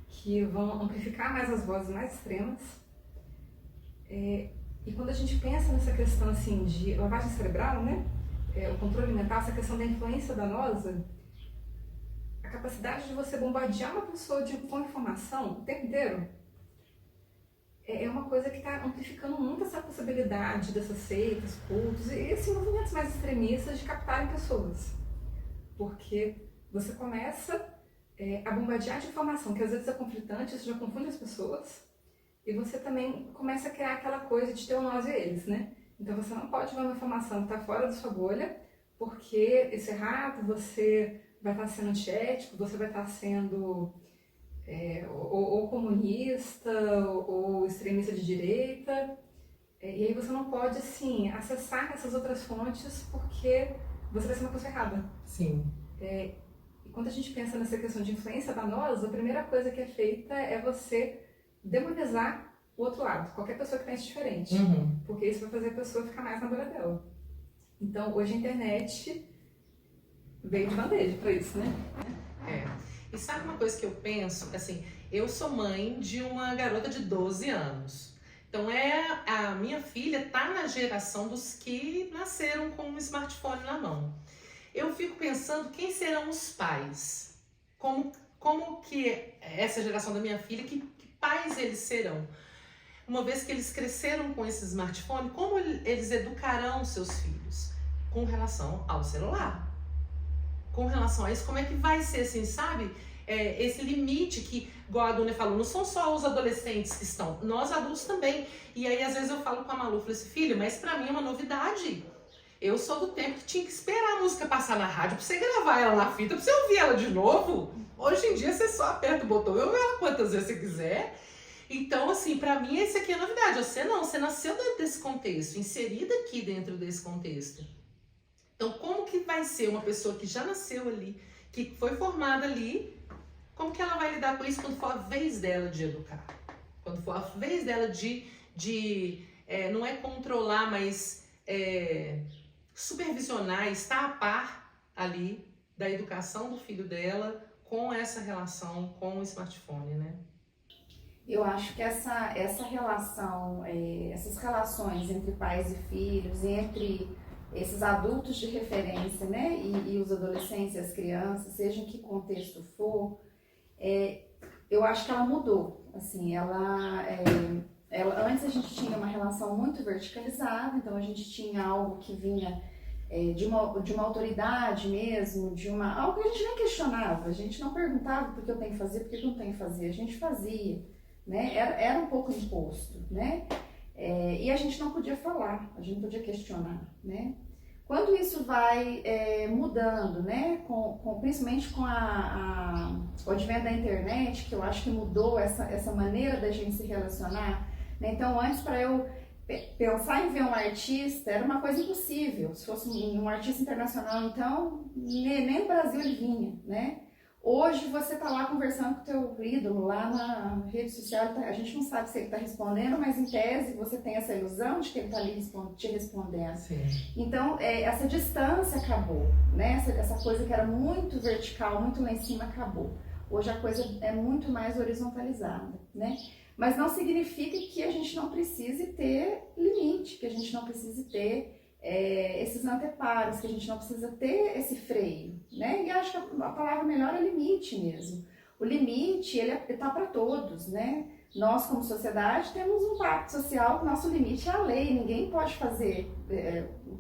que vão amplificar mais as vozes mais extremas. E quando a gente pensa nessa questão assim, de lavagem cerebral, né, o controle mental, essa questão da influência danosa, a capacidade de você bombardear uma pessoa com informação o tempo inteiro, é uma coisa que está amplificando muito essa possibilidade dessas seitas, cultos e esses movimentos mais extremistas de captarem pessoas. Porque você começa a bombardear de informação que às vezes é conflitante, isso já confunde as pessoas, e você também começa a criar aquela coisa de ter o nós e eles, né? Então você não pode ver uma informação que está fora da sua bolha, porque isso é errado, você vai estar sendo antiético, você vai estar sendo... ou comunista, ou extremista de direita, e aí você não pode, assim, acessar essas outras fontes porque você vai ser uma pessoa errada. Sim. E quando a gente pensa nessa questão de influência danosa, a primeira coisa que é feita é você demonizar o outro lado, qualquer pessoa que pense diferente, porque isso vai fazer a pessoa ficar mais na bolha dela. Então, hoje a internet veio de bandeja para isso, né? E sabe uma coisa que eu penso? Assim, eu sou mãe de uma garota de 12 anos. Então, a minha filha tá na geração dos que nasceram com um smartphone na mão. Eu fico pensando quem serão os pais. Como que essa geração da minha filha, que pais eles serão? Uma vez que eles cresceram com esse smartphone, como eles educarão seus filhos? Com relação ao celular. Com relação a isso, como é que vai ser, assim, sabe? Esse limite que, igual a Dunia falou, não são só os adolescentes que estão, nós adultos também. E aí, às vezes, eu falo com a Malu, falo assim, filho, mas pra mim é uma novidade. Eu sou do tempo que tinha que esperar a música passar na rádio pra você gravar ela na fita, pra você ouvir ela de novo. Hoje em dia você só aperta o botão e ouve ela quantas vezes você quiser. Então, assim, pra mim esse aqui é a novidade. Você não, você nasceu dentro desse contexto, inserida aqui dentro desse contexto. Então, como que vai ser uma pessoa que já nasceu ali, que foi formada ali, como que ela vai lidar com isso quando for a vez dela de educar? Quando for a vez dela não é controlar, mas supervisionar, estar a par ali da educação do filho dela com essa relação com o smartphone, né? Eu acho que essa relação, essas relações entre pais e filhos, entre esses adultos de referência, né, e os adolescentes e as crianças, seja em que contexto for, eu acho que ela mudou. Assim, antes a gente tinha uma relação muito verticalizada, então a gente tinha algo que vinha de uma autoridade mesmo, algo que a gente nem questionava, a gente não perguntava por que eu tenho que fazer, por que eu não tenho que fazer, a gente fazia, né? Era um pouco imposto, né? E a gente não podia falar, a gente não podia questionar, né? Quando isso vai mudando, né? Principalmente com o advento da internet, que eu acho que mudou essa maneira da gente se relacionar, né? Então, antes, para eu pensar em ver um artista, era uma coisa impossível. Se fosse um artista internacional, então, nem no Brasil ele vinha, né? Hoje você está lá conversando com o teu ídolo lá na rede social, a gente não sabe se ele está respondendo, mas em tese você tem essa ilusão de que ele está ali te respondendo. Sim. Então, essa distância acabou, né? Essa coisa que era muito vertical, muito lá em cima, acabou. Hoje a coisa é muito mais horizontalizada, né? Mas não significa que a gente não precise ter limite, que a gente não precise ter esses anteparos, que a gente não precisa ter esse freio, né? E acho que a palavra melhor é limite mesmo. O limite, ele está para todos, né? Nós, como sociedade, temos um pacto social, nosso limite é a lei, ninguém pode fazer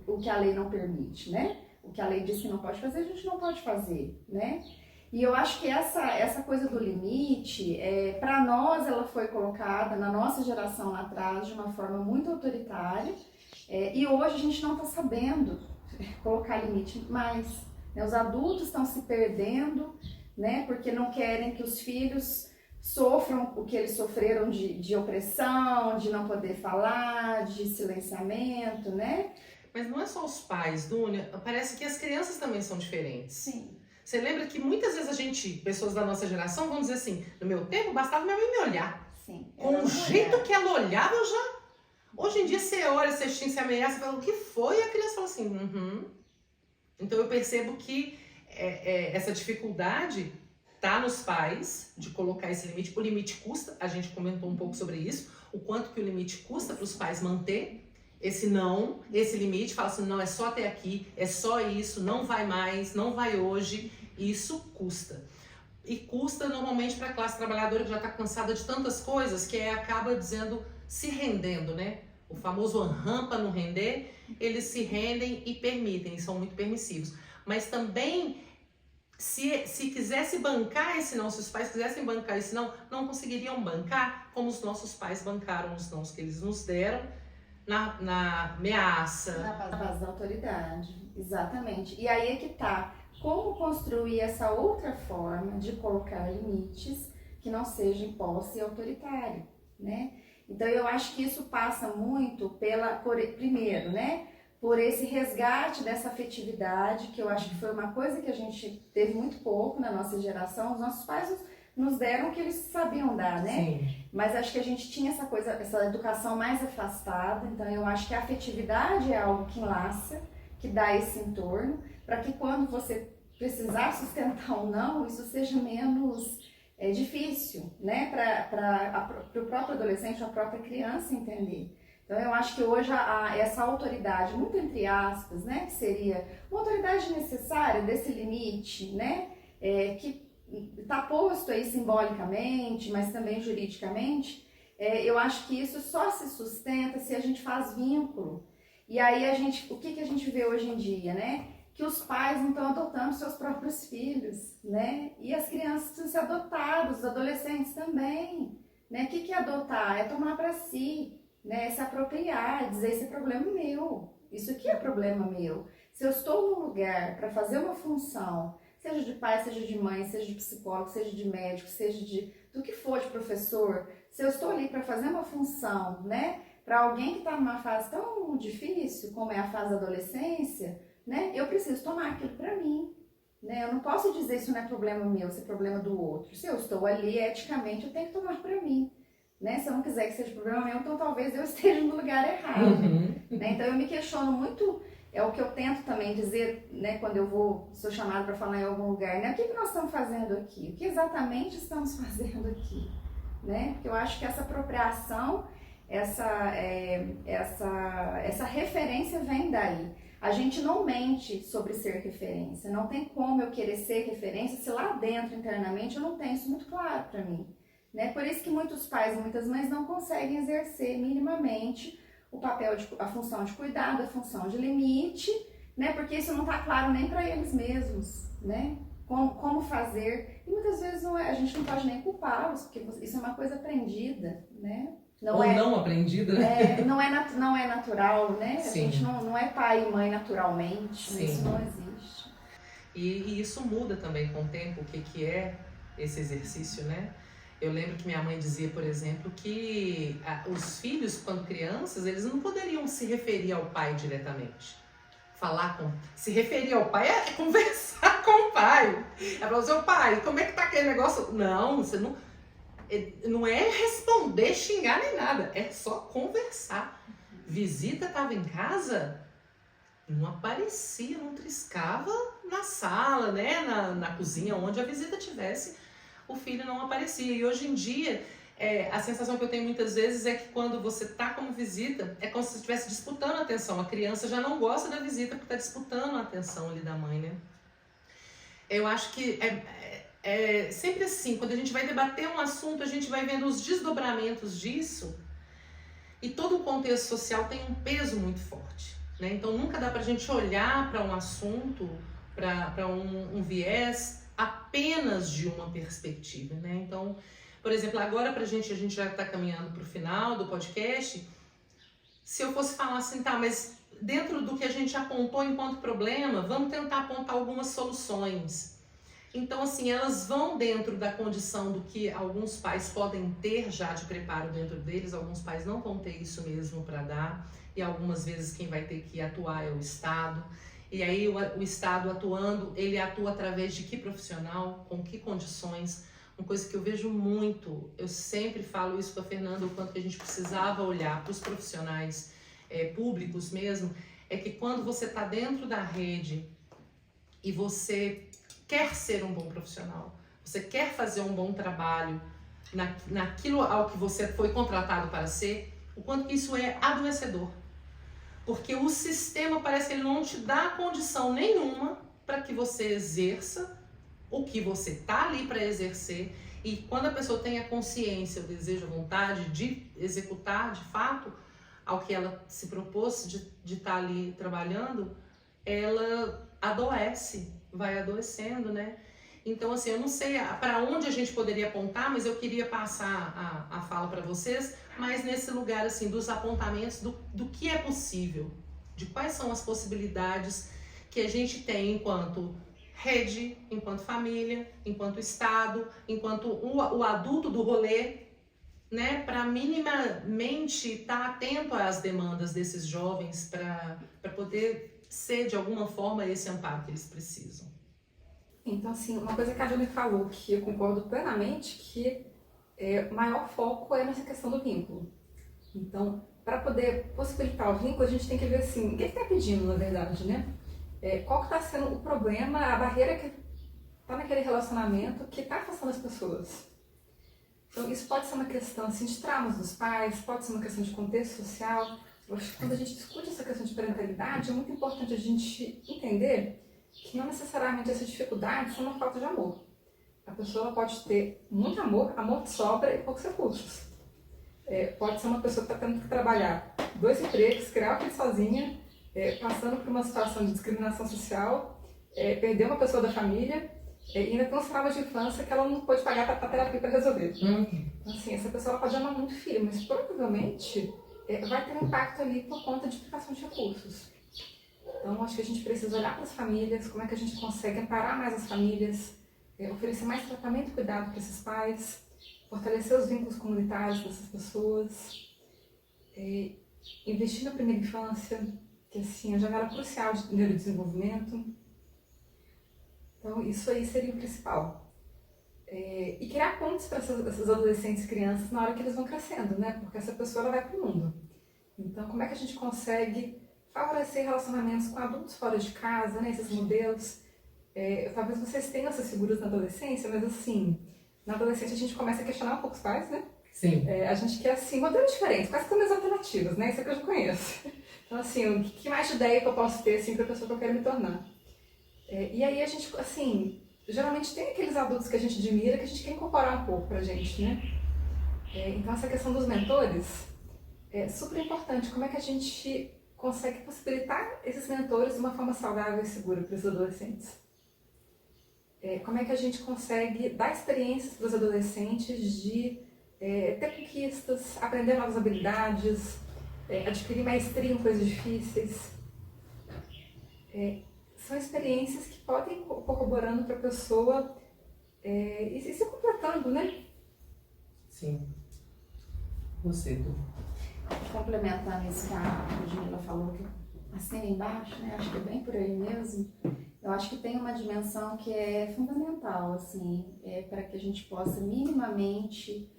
o que a lei não permite, né? O que a lei diz que não pode fazer, a gente não pode fazer, né? E eu acho que essa coisa do limite, para nós, ela foi colocada na nossa geração lá atrás de uma forma muito autoritária, e hoje a gente não está sabendo colocar limite mais, né? Os adultos estão se perdendo, né? Porque não querem que os filhos sofram o que eles sofreram de opressão, de não poder falar, de silenciamento, né? Mas não é só os pais, Dúnia, parece que as crianças também são diferentes. Sim. Você lembra que muitas vezes pessoas da nossa geração, vão dizer assim, no meu tempo bastava minha mãe me olhar. Sim. Com o jeito que ela olhava, eu já... Hoje em dia você olha, você xinga, você ameaça, você fala, o que foi? E a criança fala assim, Então eu percebo que essa dificuldade tá nos pais de colocar esse limite. O limite custa, a gente comentou um pouco sobre isso, o quanto que o limite custa para os pais manter esse limite, fala assim, não, é só até aqui, é só isso, não vai mais, não vai hoje, isso custa. E custa normalmente para a classe trabalhadora que já está cansada de tantas coisas, que acaba se rendendo, né? O famoso rampa não render, eles se rendem e permitem, são muito permissivos. Mas também, se quisesse bancar esse não, se os pais quisessem bancar esse não conseguiriam bancar como os nossos pais bancaram os nãos que eles nos deram, na ameaça. Na base da autoridade, exatamente. E aí é que tá, como construir essa outra forma de colocar limites que não seja imposta e autoritária, né? Então eu acho que isso passa muito primeiro, né? Por esse resgate dessa afetividade, que eu acho que foi uma coisa que a gente teve muito pouco na nossa geração. Os nossos pais nos deram o que eles sabiam dar, né? Sim. Mas acho que a gente tinha essa educação mais afastada, então eu acho que a afetividade é algo que enlaça, que dá esse entorno, para que quando você precisar sustentar ou não, isso seja menos difícil, né? Para o próprio adolescente, a própria criança entender. Então eu acho que hoje essa autoridade, muito entre aspas, né? Que seria uma autoridade necessária desse limite, né? Que está posto aí simbolicamente, mas também juridicamente, eu acho que isso só se sustenta se a gente faz vínculo. E aí o que a gente vê hoje em dia, né? Que os pais não estão adotando seus próprios filhos, né? E as crianças precisam ser adotadas, os adolescentes também, né? O que é adotar? É tomar para si, né? É se apropriar, dizer esse problema é meu, Isso aqui é problema meu. Se eu estou num lugar para fazer uma função, seja de pai, seja de mãe, seja de psicólogo, seja de médico, seja do que for, de professor, se eu estou ali para fazer uma função, né, para alguém que está numa fase tão difícil como é a fase da adolescência, né, eu preciso tomar aquilo para mim. Né? Eu não posso dizer isso não é problema meu, isso é problema do outro. Se eu estou ali, eticamente, eu tenho que tomar para mim. Né? Se eu não quiser que seja problema meu, então talvez eu esteja no lugar errado. Né? Então eu me questiono muito, é o que eu tento também dizer, né, quando eu sou chamada para falar em algum lugar, né? O que nós estamos fazendo aqui? O que exatamente estamos fazendo aqui? Né? Porque eu acho que essa apropriação, essa referência vem daí. A gente não mente sobre ser referência, não tem como eu querer ser referência se lá dentro, internamente, eu não tenho isso muito claro para mim. Né? Por isso que muitos pais e muitas mães não conseguem exercer minimamente o papel, a função de cuidado, a função de limite, né? Porque isso não está claro nem para eles mesmos, né? Como fazer, e muitas vezes a gente não pode nem culpá-los, porque isso é uma coisa aprendida, né? Não aprendida, né? Não é natural, né? Sim. A gente não é pai e mãe naturalmente, Sim. Isso não existe. E isso muda também com o tempo, o que é esse exercício, né? Eu lembro que minha mãe dizia, por exemplo, que os filhos, quando crianças, eles não poderiam se referir ao pai diretamente. Se referir ao pai é conversar com o pai. Ela falou, seu pai, como é que tá aquele negócio? Não, você não é responder, xingar nem nada, é só conversar. Visita estava em casa, não aparecia, não triscava na sala, né, na cozinha, onde a visita tivesse, o filho não aparecia. E hoje em dia, a sensação que eu tenho muitas vezes é que quando você está como visita, é como se você estivesse disputando a atenção. A criança já não gosta da visita porque está disputando a atenção ali da mãe, né? Eu acho que é sempre assim, quando a gente vai debater um assunto, a gente vai vendo os desdobramentos disso e todo o contexto social tem um peso muito forte, né? Então nunca dá pra gente olhar para um assunto, para um viés apenas de uma perspectiva, né? Então, por exemplo, agora a gente já está caminhando para o final do podcast, se eu fosse falar assim, tá, mas dentro do que a gente apontou enquanto problema, vamos tentar apontar algumas soluções. Então, assim, elas vão dentro da condição do que alguns pais podem ter já de preparo dentro deles, alguns pais não vão ter isso mesmo para dar, e algumas vezes quem vai ter que atuar é o Estado. E aí o Estado atuando, ele atua através de que profissional, com que condições? Uma coisa que eu vejo muito, eu sempre falo isso com a Fernanda, o quanto que a gente precisava olhar para os profissionais públicos mesmo, é que quando você está dentro da rede e você quer ser um bom profissional, você quer fazer um bom trabalho naquilo ao que você foi contratado para ser, o quanto que isso é adoecedor. Porque o sistema parece que ele não te dá condição nenhuma para que você exerça o que você está ali para exercer. E quando a pessoa tem a consciência, o desejo, a vontade de executar de fato ao que ela se propôs de estar ali trabalhando, ela adoece, vai adoecendo, né? Então, assim, eu não sei para onde a gente poderia apontar, mas eu queria passar a fala para vocês, mas nesse lugar, assim, dos apontamentos do que é possível, de quais são as possibilidades que a gente tem enquanto rede, enquanto família, enquanto Estado, enquanto o adulto do rolê, né, para minimamente estar atento às demandas desses jovens, para poder ser, de alguma forma, esse amparo que eles precisam. Então, assim, uma coisa que a Júlia falou, que eu concordo plenamente, que o maior foco é nessa questão do vínculo. Então, para poder possibilitar o vínculo, a gente tem que ver, assim, o que está pedindo, na verdade, né? Qual que está sendo o problema, a barreira que está naquele relacionamento que está afastando as pessoas. Então, isso pode ser uma questão, assim, de traumas dos pais, pode ser uma questão de contexto social. Eu acho que quando a gente discute essa questão de parentalidade, é muito importante a gente entender que não necessariamente essas dificuldades são uma falta de amor. A pessoa pode ter muito amor de sobra e poucos recursos. Pode ser uma pessoa que está tendo que trabalhar 2 empregos, criar o filho sozinha, passando por uma situação de discriminação social, perder uma pessoa da família, e ainda tem uns traumas de infância que ela não pode pagar para terapia para resolver. Então, assim, essa pessoa pode amar muito o filho, mas provavelmente vai ter um impacto ali por conta de aplicação de recursos. Então, acho que a gente precisa olhar para as famílias, como é que a gente consegue amparar mais as famílias, oferecer mais tratamento e cuidado para esses pais, fortalecer os vínculos comunitários dessas pessoas, investir na primeira infância, que assim, é a janela crucial de neurodesenvolvimento. Então, isso aí seria o principal. E criar pontes para essas adolescentes e crianças na hora que eles vão crescendo, né? Porque essa pessoa ela vai para o mundo. Então, como é que a gente consegue favorecer relacionamentos com adultos fora de casa, né? Esses modelos. Talvez vocês tenham essas figuras na adolescência, mas assim, na adolescência a gente começa a questionar um pouco os pais, né? Sim. A gente quer, assim, modelos diferentes, quais são as alternativas, né? Isso é que eu já conheço. Então, assim, o que mais de ideia que eu posso ter, assim, para a pessoa que eu quero me tornar? E aí a gente, assim, geralmente tem aqueles adultos que a gente admira, que a gente quer incorporar um pouco pra gente, né? Então, essa questão dos mentores é super importante. Como é que a gente consegue possibilitar esses mentores de uma forma saudável e segura para os adolescentes? Como é que a gente consegue dar experiências para os adolescentes de ter conquistas, aprender novas habilidades, adquirir maestria em coisas difíceis? São experiências que podem ir corroborando para a pessoa e se completando, né? Sim. Você, Du. Complementando isso que a Ludmilla falou, que assina embaixo, né? Acho que é bem por aí mesmo. Eu acho que tem uma dimensão que é fundamental, assim, para que a gente possa minimamente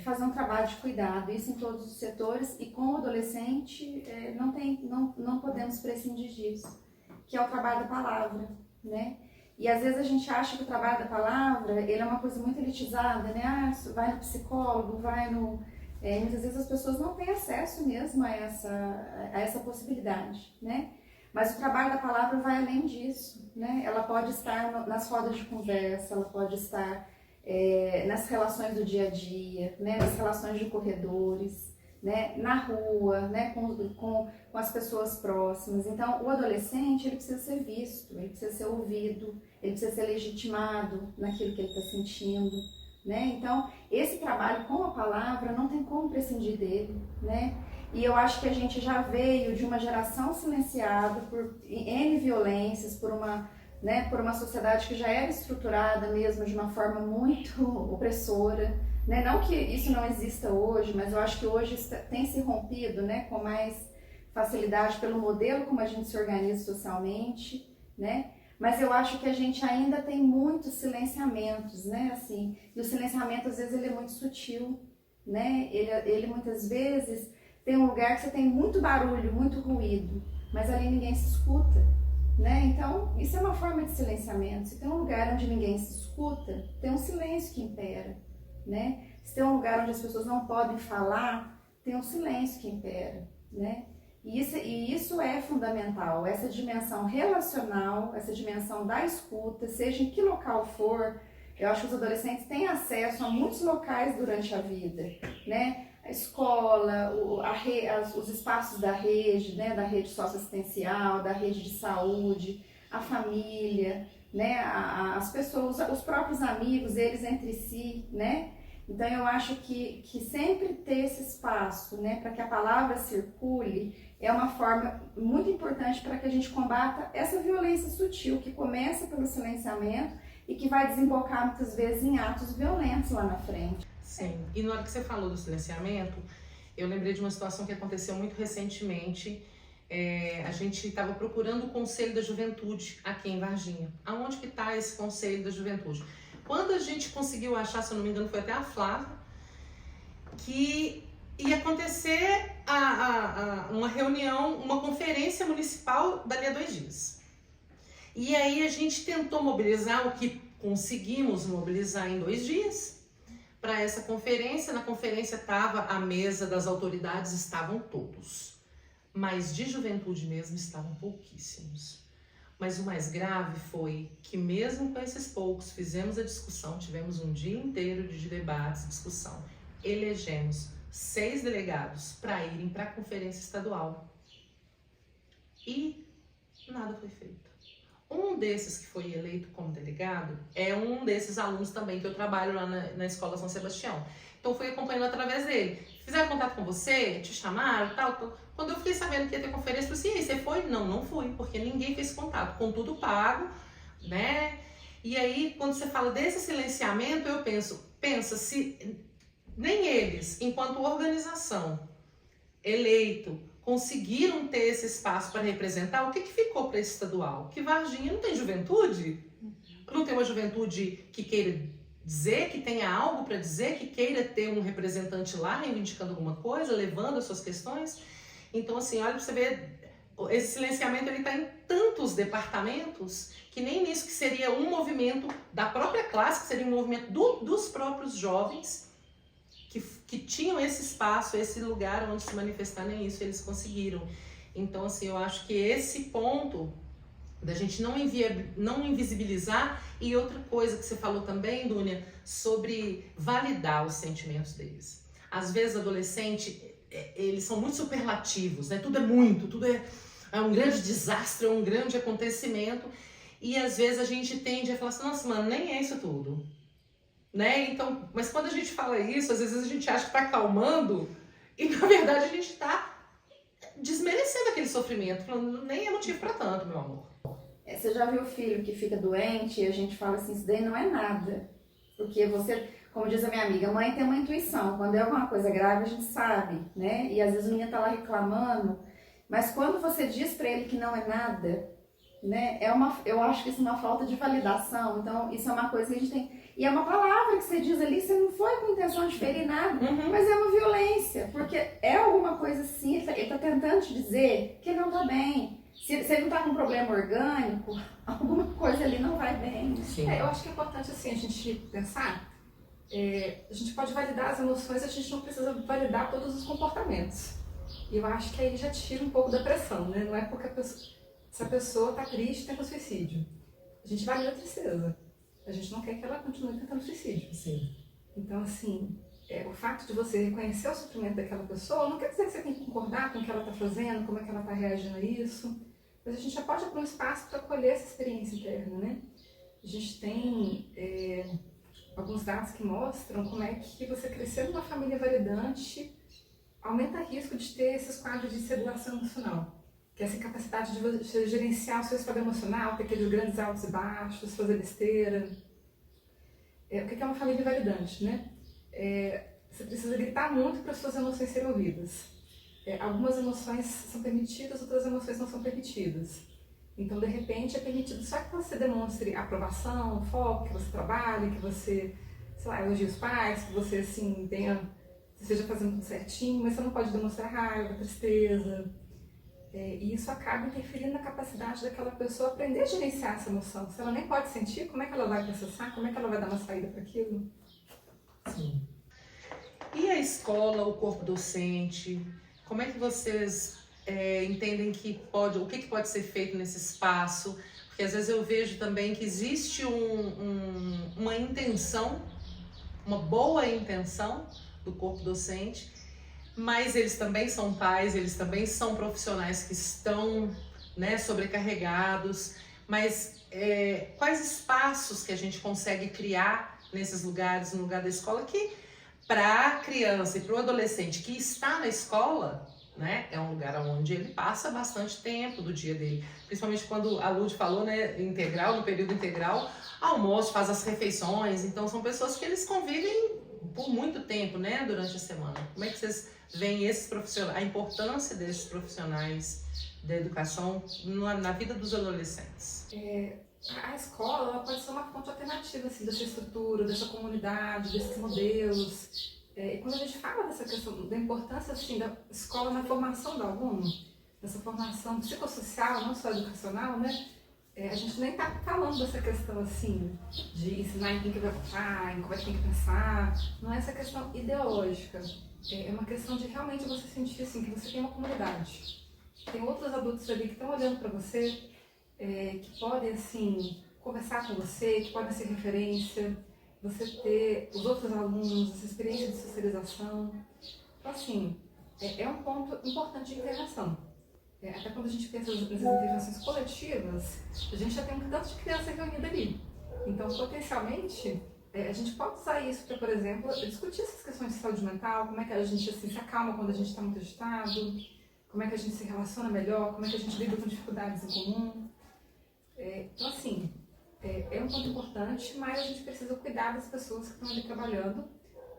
fazer um trabalho de cuidado, isso em todos os setores, e com o adolescente não podemos prescindir disso, que é o trabalho da palavra, né? E às vezes a gente acha que o trabalho da palavra, ele é uma coisa muito elitizada, né? Vai no psicólogo, vai no... muitas vezes as pessoas não têm acesso mesmo a essa possibilidade, né? Mas o trabalho da palavra vai além disso, né? Ela pode estar nas rodas de conversa, ela pode estar nas relações do dia a dia, né? Nas relações de corredores, né? Na rua, né? Com as pessoas próximas. Então, o adolescente, ele precisa ser visto, ele precisa ser ouvido, ele precisa ser legitimado naquilo que ele está sentindo, né? Então, esse trabalho com a palavra não tem como prescindir dele, né? E eu acho que a gente já veio de uma geração silenciada por N violências, por uma sociedade que já era estruturada mesmo de uma forma muito opressora, né? Não que isso não exista hoje, mas eu acho que hoje tem se rompido, né, com mais facilidade pelo modelo como a gente se organiza socialmente, né? Mas eu acho que a gente ainda tem muitos silenciamentos, né? Assim, e o silenciamento, às vezes, ele é muito sutil, né? Ele muitas vezes tem um lugar que você tem muito barulho, muito ruído, mas ali ninguém se escuta, né? Então, isso é uma forma de silenciamento. Se tem um lugar onde ninguém se escuta, tem um silêncio que impera, né? Se tem um lugar onde as pessoas não podem falar, tem um silêncio que impera, né? E isso é fundamental, essa dimensão relacional, essa dimensão da escuta, seja em que local for. Eu acho que os adolescentes têm acesso a muitos locais durante a vida, né? A escola, os espaços da rede, né? Da rede socioassistencial, da rede de saúde, a família, né? As pessoas, os próprios amigos, eles entre si, né? Então eu acho que sempre ter esse espaço, né? Para que a palavra circule, é uma forma muito importante para que a gente combata essa violência sutil que começa pelo silenciamento e que vai desembocar muitas vezes em atos violentos lá na frente. Sim, e na hora que você falou do silenciamento, eu lembrei de uma situação que aconteceu muito recentemente. A gente estava procurando o Conselho da Juventude aqui em Varginha. Aonde que está esse Conselho da Juventude? Quando a gente conseguiu achar, se eu não me engano, foi até a Flávia, que ia acontecer uma reunião, uma conferência municipal dali a 2 dias. E aí a gente tentou mobilizar o que conseguimos mobilizar em 2 dias para essa conferência. Na conferência estava a mesa das autoridades, estavam todos, mas de juventude mesmo estavam pouquíssimos. Mas o mais grave foi que mesmo com esses poucos, fizemos a discussão, tivemos um dia inteiro de debates, discussão, elegemos 6 delegados para irem para a conferência estadual e nada foi feito. Um desses que foi eleito como delegado é um desses alunos também que eu trabalho lá na Escola São Sebastião. Então fui acompanhando através dele. Fizeram contato com você? Te chamaram? Tal. Quando eu fiquei sabendo que ia ter conferência, eu falei assim, e aí, você foi? Não, não fui, porque ninguém fez contato, com tudo pago, né? E aí, quando você fala desse silenciamento, eu pensa se nem eles, enquanto organização, eleito, conseguiram ter esse espaço para representar, o que ficou para esse estadual? Que Varginha não tem juventude? Não tem uma juventude que queira dizer, que tenha algo para dizer, que queira ter um representante lá reivindicando alguma coisa, levando as suas questões? Então, assim, olha para você ver, esse silenciamento ele está em tantos departamentos que nem nisso que seria um movimento da própria classe, que seria um movimento dos próprios jovens que tinham esse espaço, esse lugar onde se manifestar, nem isso eles conseguiram. Então, assim, eu acho que esse ponto da gente não invisibilizar, e outra coisa que você falou também, Dúnia, sobre validar os sentimentos deles. Às vezes, adolescente, eles são muito superlativos, né? Tudo é muito, tudo é um grande desastre, é um grande acontecimento, e às vezes a gente tende a falar assim, nossa, mano, nem é isso tudo. Né? Então, mas quando a gente fala isso, às vezes a gente acha que está acalmando e na verdade a gente está desmerecendo aquele sofrimento, falando, nem é motivo para tanto, meu amor. Você já viu o filho que fica doente e a gente fala assim, isso daí não é nada. Porque você, como diz a minha amiga, a mãe tem uma intuição, quando é alguma coisa grave a gente sabe, né? E às vezes o menino tá lá reclamando, mas quando você diz para ele que não é nada, né? Eu acho que isso é uma falta de validação, então isso é uma coisa que a gente tem. E é uma palavra que você diz ali, você não foi com intenção de ferir nada, mas é uma violência, porque é alguma coisa assim, ele tá tentando te dizer que ele não tá bem. Se ele não tá com um problema orgânico, alguma coisa ali não vai bem. Eu acho que é importante assim, a gente pensar, a gente pode validar as emoções, a gente não precisa validar todos os comportamentos. E eu acho que aí já tira um pouco da pressão, né? Não é porque se a pessoa tá triste, tenta suicídio. A gente valida a tristeza. A gente não quer que ela continue tentando suicídio. Sim. Então, assim, o fato de você reconhecer o sofrimento daquela pessoa não quer dizer que você tem que concordar com o que ela está fazendo, como é que ela está reagindo a isso. Mas a gente já pode abrir um espaço para acolher essa experiência interna, né? A gente tem alguns dados que mostram como é que você crescer numa família validante aumenta o risco de ter esses quadros de desregulação emocional. Que é essa incapacidade de você gerenciar o seu estado emocional, ter aqueles grandes altos e baixos, fazer besteira. O que é uma família invalidante, né? Você precisa gritar muito para as suas emoções serem ouvidas. Algumas emoções são permitidas, outras emoções não são permitidas. Então, de repente, é permitido só que você demonstre aprovação, foco, que você trabalhe, que você, sei lá, elogie os pais, que você, assim, esteja fazendo tudo certinho, mas você não pode demonstrar raiva, tristeza. E isso acaba interferindo na capacidade daquela pessoa aprender a gerenciar essa emoção. Se ela nem pode sentir, como é que ela vai processar? Como é que ela vai dar uma saída para aquilo? Sim. E a escola, o corpo docente, como é que vocês entendem que o que pode ser feito nesse espaço? Porque às vezes eu vejo também que existe uma intenção, uma boa intenção do corpo docente, mas eles também são pais, eles também são profissionais que estão, né, sobrecarregados. Mas quais espaços que a gente consegue criar nesses lugares, no lugar da escola, que para a criança e para o adolescente que está na escola, né, é um lugar onde ele passa bastante tempo do dia dele. Principalmente quando a Lud falou, né, integral, no período integral, almoço, faz as refeições. Então são pessoas que eles convivem por muito tempo, né, durante a semana. Como é que vocês veem esses profissionais, a importância desses profissionais da educação na vida dos adolescentes? A escola ela pode ser uma fonte alternativa assim, dessa estrutura, dessa comunidade, desses modelos. E quando a gente fala dessa questão da importância assim, da escola na formação do aluno, dessa formação psicossocial, não só educacional, né? A gente nem está falando dessa questão assim, de ensinar em quem que vai votar, em como é que tem que pensar. Não é essa questão ideológica. É uma questão de realmente você sentir assim, que você tem uma comunidade. Tem outros adultos ali que estão olhando para você, que podem assim, conversar com você, que podem ser referência. Você ter os outros alunos, essa experiência de socialização. Então, assim, é um ponto importante de integração. Até quando a gente pensa nas integrações coletivas, a gente já tem um tanto de criança reunida ali. Então, potencialmente, A gente pode usar isso para, por exemplo, discutir essas questões de saúde mental, como é que a gente assim, se acalma quando a gente está muito agitado, como é que a gente se relaciona melhor, como é que a gente lida com dificuldades em comum. Então, assim, é um ponto importante, mas a gente precisa cuidar das pessoas que estão ali trabalhando,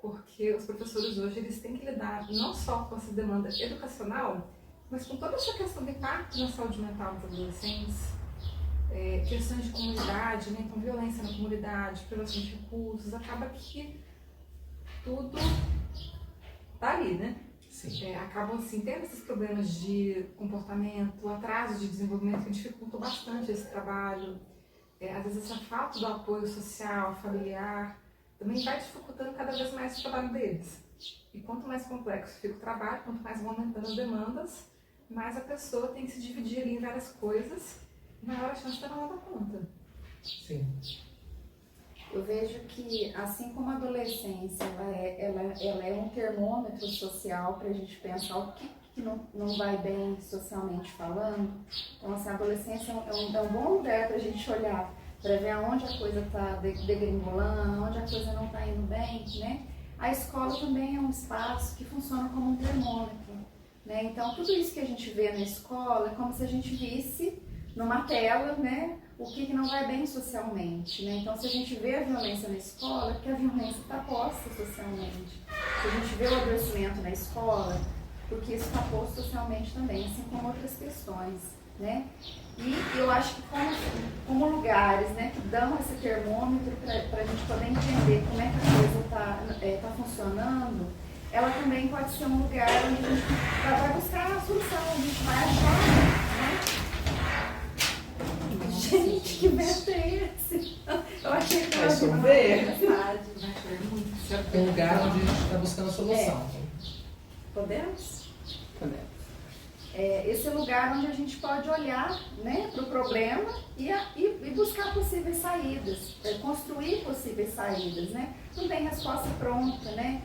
porque os professores hoje eles têm que lidar não só com essa demanda educacional, mas com toda essa questão de impacto na saúde mental dos adolescentes, questões de comunidade, né? Então, violência na comunidade, privação de recursos, acaba que tudo tá ali, né? Sim. Acabam assim, tendo esses problemas de comportamento, atraso de desenvolvimento que dificultam bastante esse trabalho. Às vezes essa falta do apoio social, familiar, também vai dificultando cada vez mais o trabalho deles. E quanto mais complexo fica o trabalho, quanto mais vão aumentando as demandas, mais a pessoa tem que se dividir ali em várias coisas, e maior a chance de ela não dar conta. Sim. Eu vejo que, assim como a adolescência ela é um termômetro social para a gente pensar o que não vai bem socialmente falando. Então, assim, a adolescência é um bom lugar para a gente olhar, para ver aonde a coisa está degringolando, onde a coisa não está indo bem, né? A escola também é um espaço que funciona como um termômetro, né? Então, tudo isso que a gente vê na escola é como se a gente visse numa tela, né, o que não vai bem socialmente, né? Então, se a gente vê a violência na escola, é porque a violência está posta socialmente. Se a gente vê o adoecimento na escola, porque isso está posto socialmente também, assim como outras questões, né? E eu acho que como lugares, né, que dão esse termômetro para a gente poder entender como é que a coisa tá funcionando, ela também pode ser um lugar onde a gente vai buscar a solução, a gente vai achar, né? Gente, que vento é esse? Eu achei que É chover. Um lugar onde a gente está buscando a solução. Podemos? Podemos. Esse lugar onde a gente pode olhar, né, para o problema e buscar possíveis saídas, construir possíveis saídas, né? Não tem resposta pronta, né?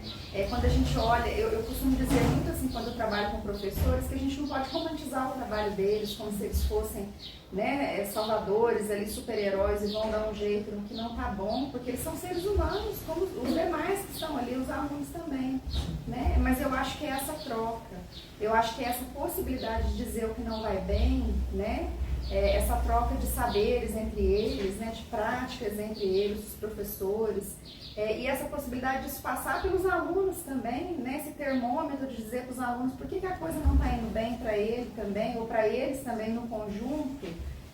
Quando a gente olha, eu costumo dizer muito assim, quando eu trabalho com professores, que a gente não pode romantizar o trabalho deles como se eles fossem, né, salvadores, ali, super-heróis e vão dar um jeito no que não tá bom, porque eles são seres humanos, como os demais que estão ali, os alunos também, né? Mas eu acho que é essa troca, eu acho que é essa possibilidade de dizer o que não vai bem, né? Essa troca de saberes entre eles, né? De práticas entre eles, os professores, e essa possibilidade de se passar pelos alunos também, né? Esse termômetro de dizer para os alunos por que a coisa não está indo bem para ele também, ou para eles também no conjunto,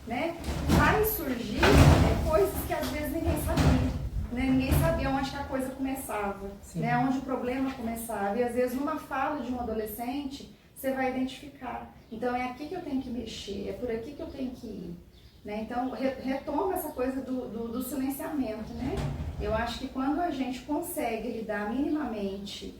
né? Vai surgir coisas que às vezes ninguém sabia, né? Ninguém sabia onde que a coisa começava, né? Onde o problema começava, e às vezes numa fala de um adolescente você vai identificar. Então é aqui que eu tenho que mexer, é por aqui que eu tenho que ir. Né? Então retoma essa coisa do silenciamento. Né? Eu acho que quando a gente consegue lidar minimamente,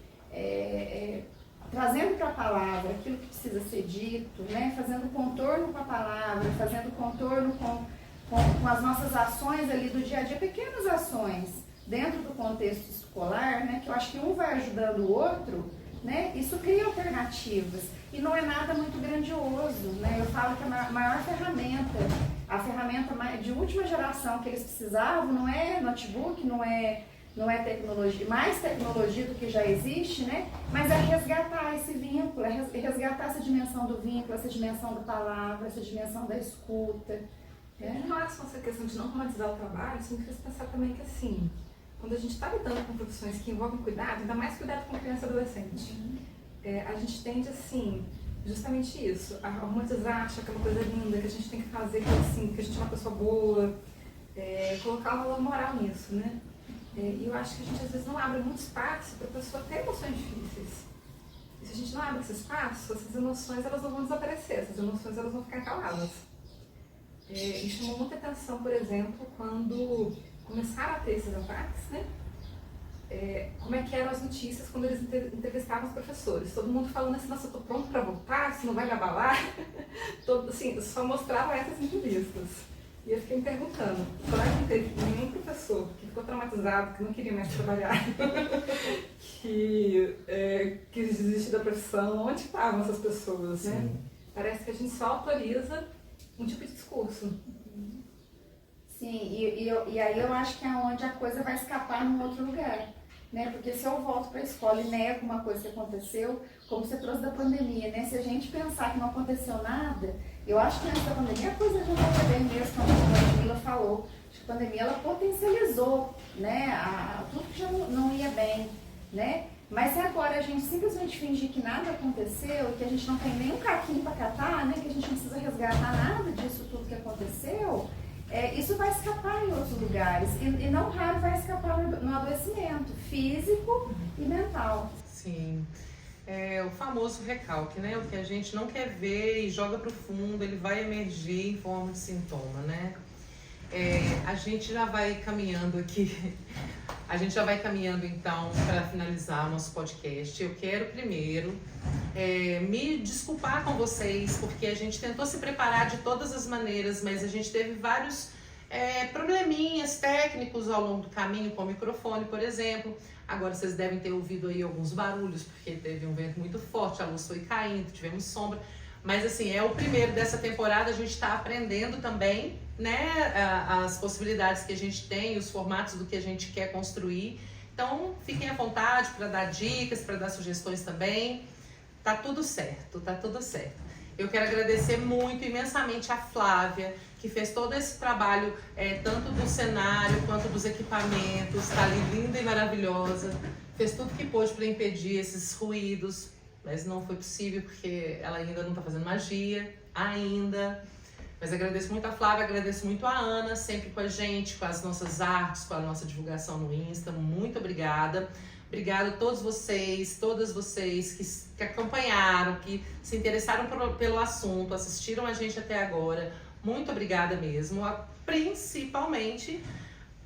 trazendo para a palavra aquilo que precisa ser dito, né? Fazendo contorno com a palavra, fazendo contorno com as nossas ações ali do dia a dia, pequenas ações dentro do contexto escolar, né? Que eu acho que um vai ajudando o outro, né? Isso cria alternativas e não é nada muito grandioso, né? Eu falo que a maior ferramenta, a ferramenta de última geração que eles precisavam não é notebook, não é tecnologia, mais tecnologia do que já existe, né? Mas é resgatar esse vínculo, é resgatar essa dimensão do vínculo, essa dimensão da palavra, essa dimensão da escuta. Em relação a essa questão de não romantizar o trabalho, isso me fez pensar também que assim, quando a gente está lidando com profissões que envolvem cuidado, ainda mais cuidado com criança e adolescente, a gente tende, assim, justamente isso, a romantizar, achar aquela coisa linda, que a gente tem que fazer, que, assim, que a gente é uma pessoa boa, colocar um valor moral nisso, né? E eu acho que a gente, às vezes, não abre muito espaço para a pessoa ter emoções difíceis. E se a gente não abre esse espaço, essas emoções, elas não vão desaparecer, essas emoções, elas vão ficar caladas. Me chamou muita atenção, por exemplo, quando começaram a ter esses ataques, né? Como é que eram as notícias quando eles entrevistavam os professores. Todo mundo falando assim, nossa, eu tô pronto para voltar, isso não vai me abalar. Assim, só mostravam essas entrevistas. E eu fiquei me perguntando, será que não teve nenhum professor que ficou traumatizado, que não queria mais trabalhar, que quis desistir da profissão? Onde estavam essas pessoas, né? Parece que a gente só autoriza um tipo de discurso. Sim, e aí eu acho que é onde a coisa vai escapar num outro lugar, né? Porque se eu volto para a escola e nego uma coisa que aconteceu, como você trouxe da pandemia, né? Se a gente pensar que não aconteceu nada, eu acho que antes da pandemia a coisa já estava bem mesmo, como a Camila falou. Acho que a pandemia ela potencializou, né? Tudo que já não ia bem, né? Mas se agora a gente simplesmente fingir que nada aconteceu, que a gente não tem nenhum caquinho para catar, né? Que a gente não precisa resgatar nada disso tudo que aconteceu, isso vai escapar em outros lugares. E não raro vai escapar no adoecimento físico e mental. Sim. É o famoso recalque, né? O que a gente não quer ver e joga para o fundo, ele vai emergir em forma de sintoma, né? A gente já vai caminhando aqui, então para finalizar nosso podcast. Eu quero primeiro me desculpar com vocês, porque a gente tentou se preparar de todas as maneiras, mas a gente teve vários probleminhas técnicos ao longo do caminho, com o microfone, por exemplo. Agora vocês devem ter ouvido aí alguns barulhos, porque teve um vento muito forte, a luz foi caindo, tivemos sombra. Mas assim, é o primeiro dessa temporada, a gente está aprendendo também, né, as possibilidades que a gente tem, os formatos do que a gente quer construir. Então, fiquem à vontade para dar dicas, para dar sugestões também. Tá tudo certo, tá tudo certo. Eu quero agradecer muito, imensamente a Flávia, que fez todo esse trabalho, tanto do cenário quanto dos equipamentos, tá ali linda e maravilhosa. Fez tudo que pôde para impedir esses ruídos, mas não foi possível porque ela ainda não está fazendo magia, ainda. Mas agradeço muito a Flávia, agradeço muito a Ana, sempre com a gente, com as nossas artes, com a nossa divulgação no Insta. Muito obrigada. Obrigada a todos vocês, todas vocês que acompanharam, que se interessaram pelo assunto, assistiram a gente até agora. Muito obrigada mesmo, principalmente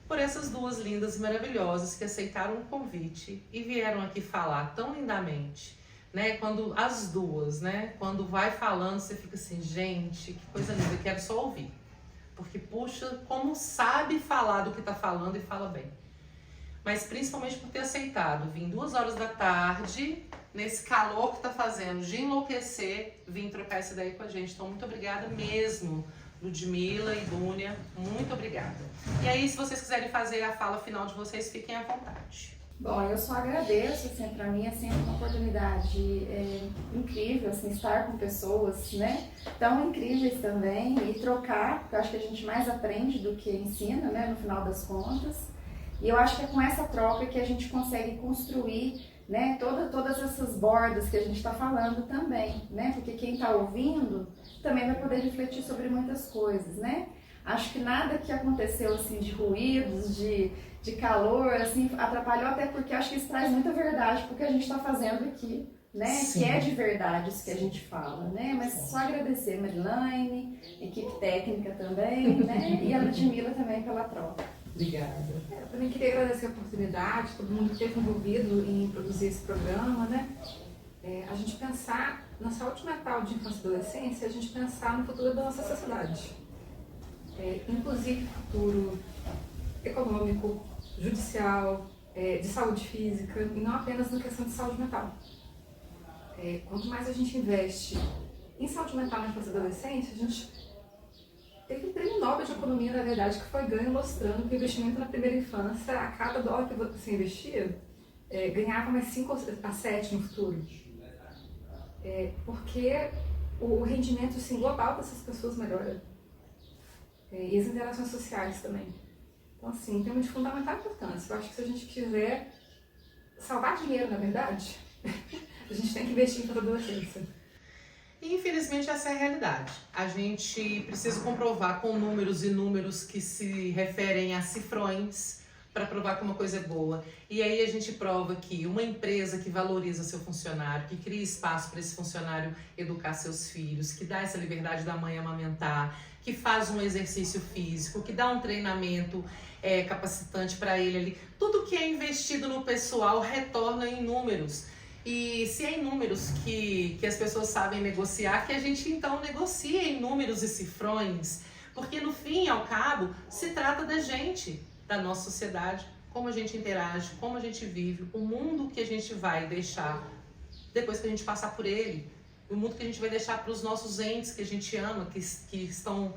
por essas duas lindas e maravilhosas que aceitaram o convite e vieram aqui falar tão lindamente. Né? Quando as duas, né? Quando vai falando, você fica assim, gente, que coisa linda, eu quero só ouvir. Porque, puxa, como sabe falar do que tá falando e fala bem. Mas principalmente por ter aceitado, vim 2 horas da tarde, nesse calor que tá fazendo, de enlouquecer, vim trocar essa ideia com a gente. Então, muito obrigada mesmo, Ludmila e Dúnia, muito obrigada. E aí, se vocês quiserem fazer a fala final de vocês, fiquem à vontade. Bom, eu só agradeço, assim, para mim é sempre uma oportunidade incrível, assim, estar com pessoas, né, tão incríveis também e trocar, porque eu acho que a gente mais aprende do que ensina, né, no final das contas. E eu acho que é com essa troca que a gente consegue construir, né, todas essas bordas que a gente está falando também, né, porque quem está ouvindo também vai poder refletir sobre muitas coisas, né. Acho que nada que aconteceu, assim, de ruídos, de calor, assim, atrapalhou, até porque acho que isso traz muita verdade porque a gente está fazendo aqui, né? Sim. Que é de verdade isso que a gente fala, né? Mas só agradecer a Marilane, equipe técnica também, né? E a Ludmila também pela troca. Obrigada. Eu também queria agradecer a oportunidade, todo mundo que esteve envolvido em produzir esse programa, né? A gente pensar na saúde mental de infância e adolescência, a gente pensar no futuro da nossa sociedade. Inclusive futuro econômico, judicial, de saúde física, e não apenas na questão de saúde mental. Quanto mais a gente investe em saúde mental na infância e adolescência, a gente teve um prêmio Nobel de Economia, na verdade, que foi ganho mostrando que o investimento na primeira infância, a cada dólar que você investia, ganhava mais 5 a 7 no futuro. Porque o rendimento assim, global dessas pessoas melhora. E as interações sociais também. Então, assim, tem uma de fundamental importância. Eu acho que se a gente quiser salvar dinheiro, na verdade, a gente tem que investir em toda a adolescência. E, infelizmente, essa é a realidade. A gente precisa comprovar com números e números que se referem a cifrões para provar que uma coisa é boa. E aí a gente prova que uma empresa que valoriza seu funcionário, que cria espaço para esse funcionário educar seus filhos, que dá essa liberdade da mãe amamentar, que faz um exercício físico, que dá um treinamento capacitante para ele ali. Tudo que é investido no pessoal retorna em números. E se é em números que as pessoas sabem negociar, que a gente então negocie em números e cifrões. Porque no fim e ao cabo, se trata da gente, da nossa sociedade, como a gente interage, como a gente vive, o mundo que a gente vai deixar depois que a gente passar por ele. O mundo que a gente vai deixar para os nossos entes que a gente ama, que estão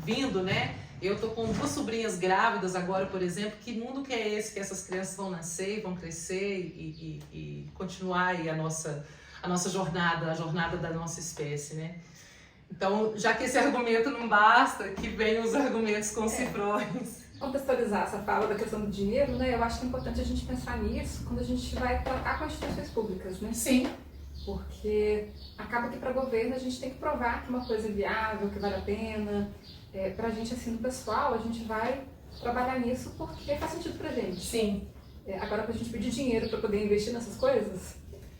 vindo, né? Eu tô com 2 sobrinhas grávidas agora, por exemplo. Que mundo que é esse que essas crianças vão nascer, vão crescer e continuar aí a nossa jornada, a jornada da nossa espécie, né? Então, já que esse argumento não basta, que venham os argumentos com cifrões. Contextualizar essa fala da questão do dinheiro, né? Eu acho que é importante a gente pensar nisso quando a gente vai tratar com instituições públicas, né? Sim. Porque acaba que para governo a gente tem que provar que uma coisa é viável, que vale a pena. Pra gente, assim, no pessoal, a gente vai trabalhar nisso porque faz sentido pra gente. Sim. Agora, pra gente pedir dinheiro para poder investir nessas coisas,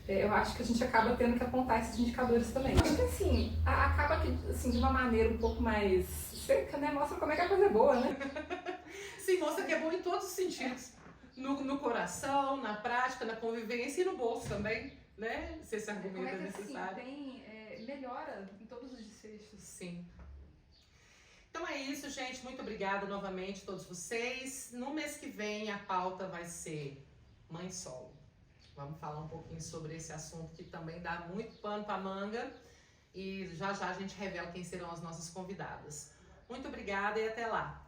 eu acho que a gente acaba tendo que apontar esses indicadores também. Acho que, assim, acaba que, assim, de uma maneira um pouco mais seca, né? Mostra como é que a coisa é boa, né? Sim, mostra que é bom em todos os sentidos. No coração, na prática, na convivência e no bolso também, né? Se esse argumento Como é que, necessário. Assim, melhora em todos os desfechos. Sim. Então é isso, gente. Muito obrigada novamente a todos vocês. No mês que vem a pauta vai ser Mãe Solo. Vamos falar um pouquinho sobre esse assunto que também dá muito pano para manga. E já já a gente revela quem serão as nossas convidadas. Muito obrigada e até lá.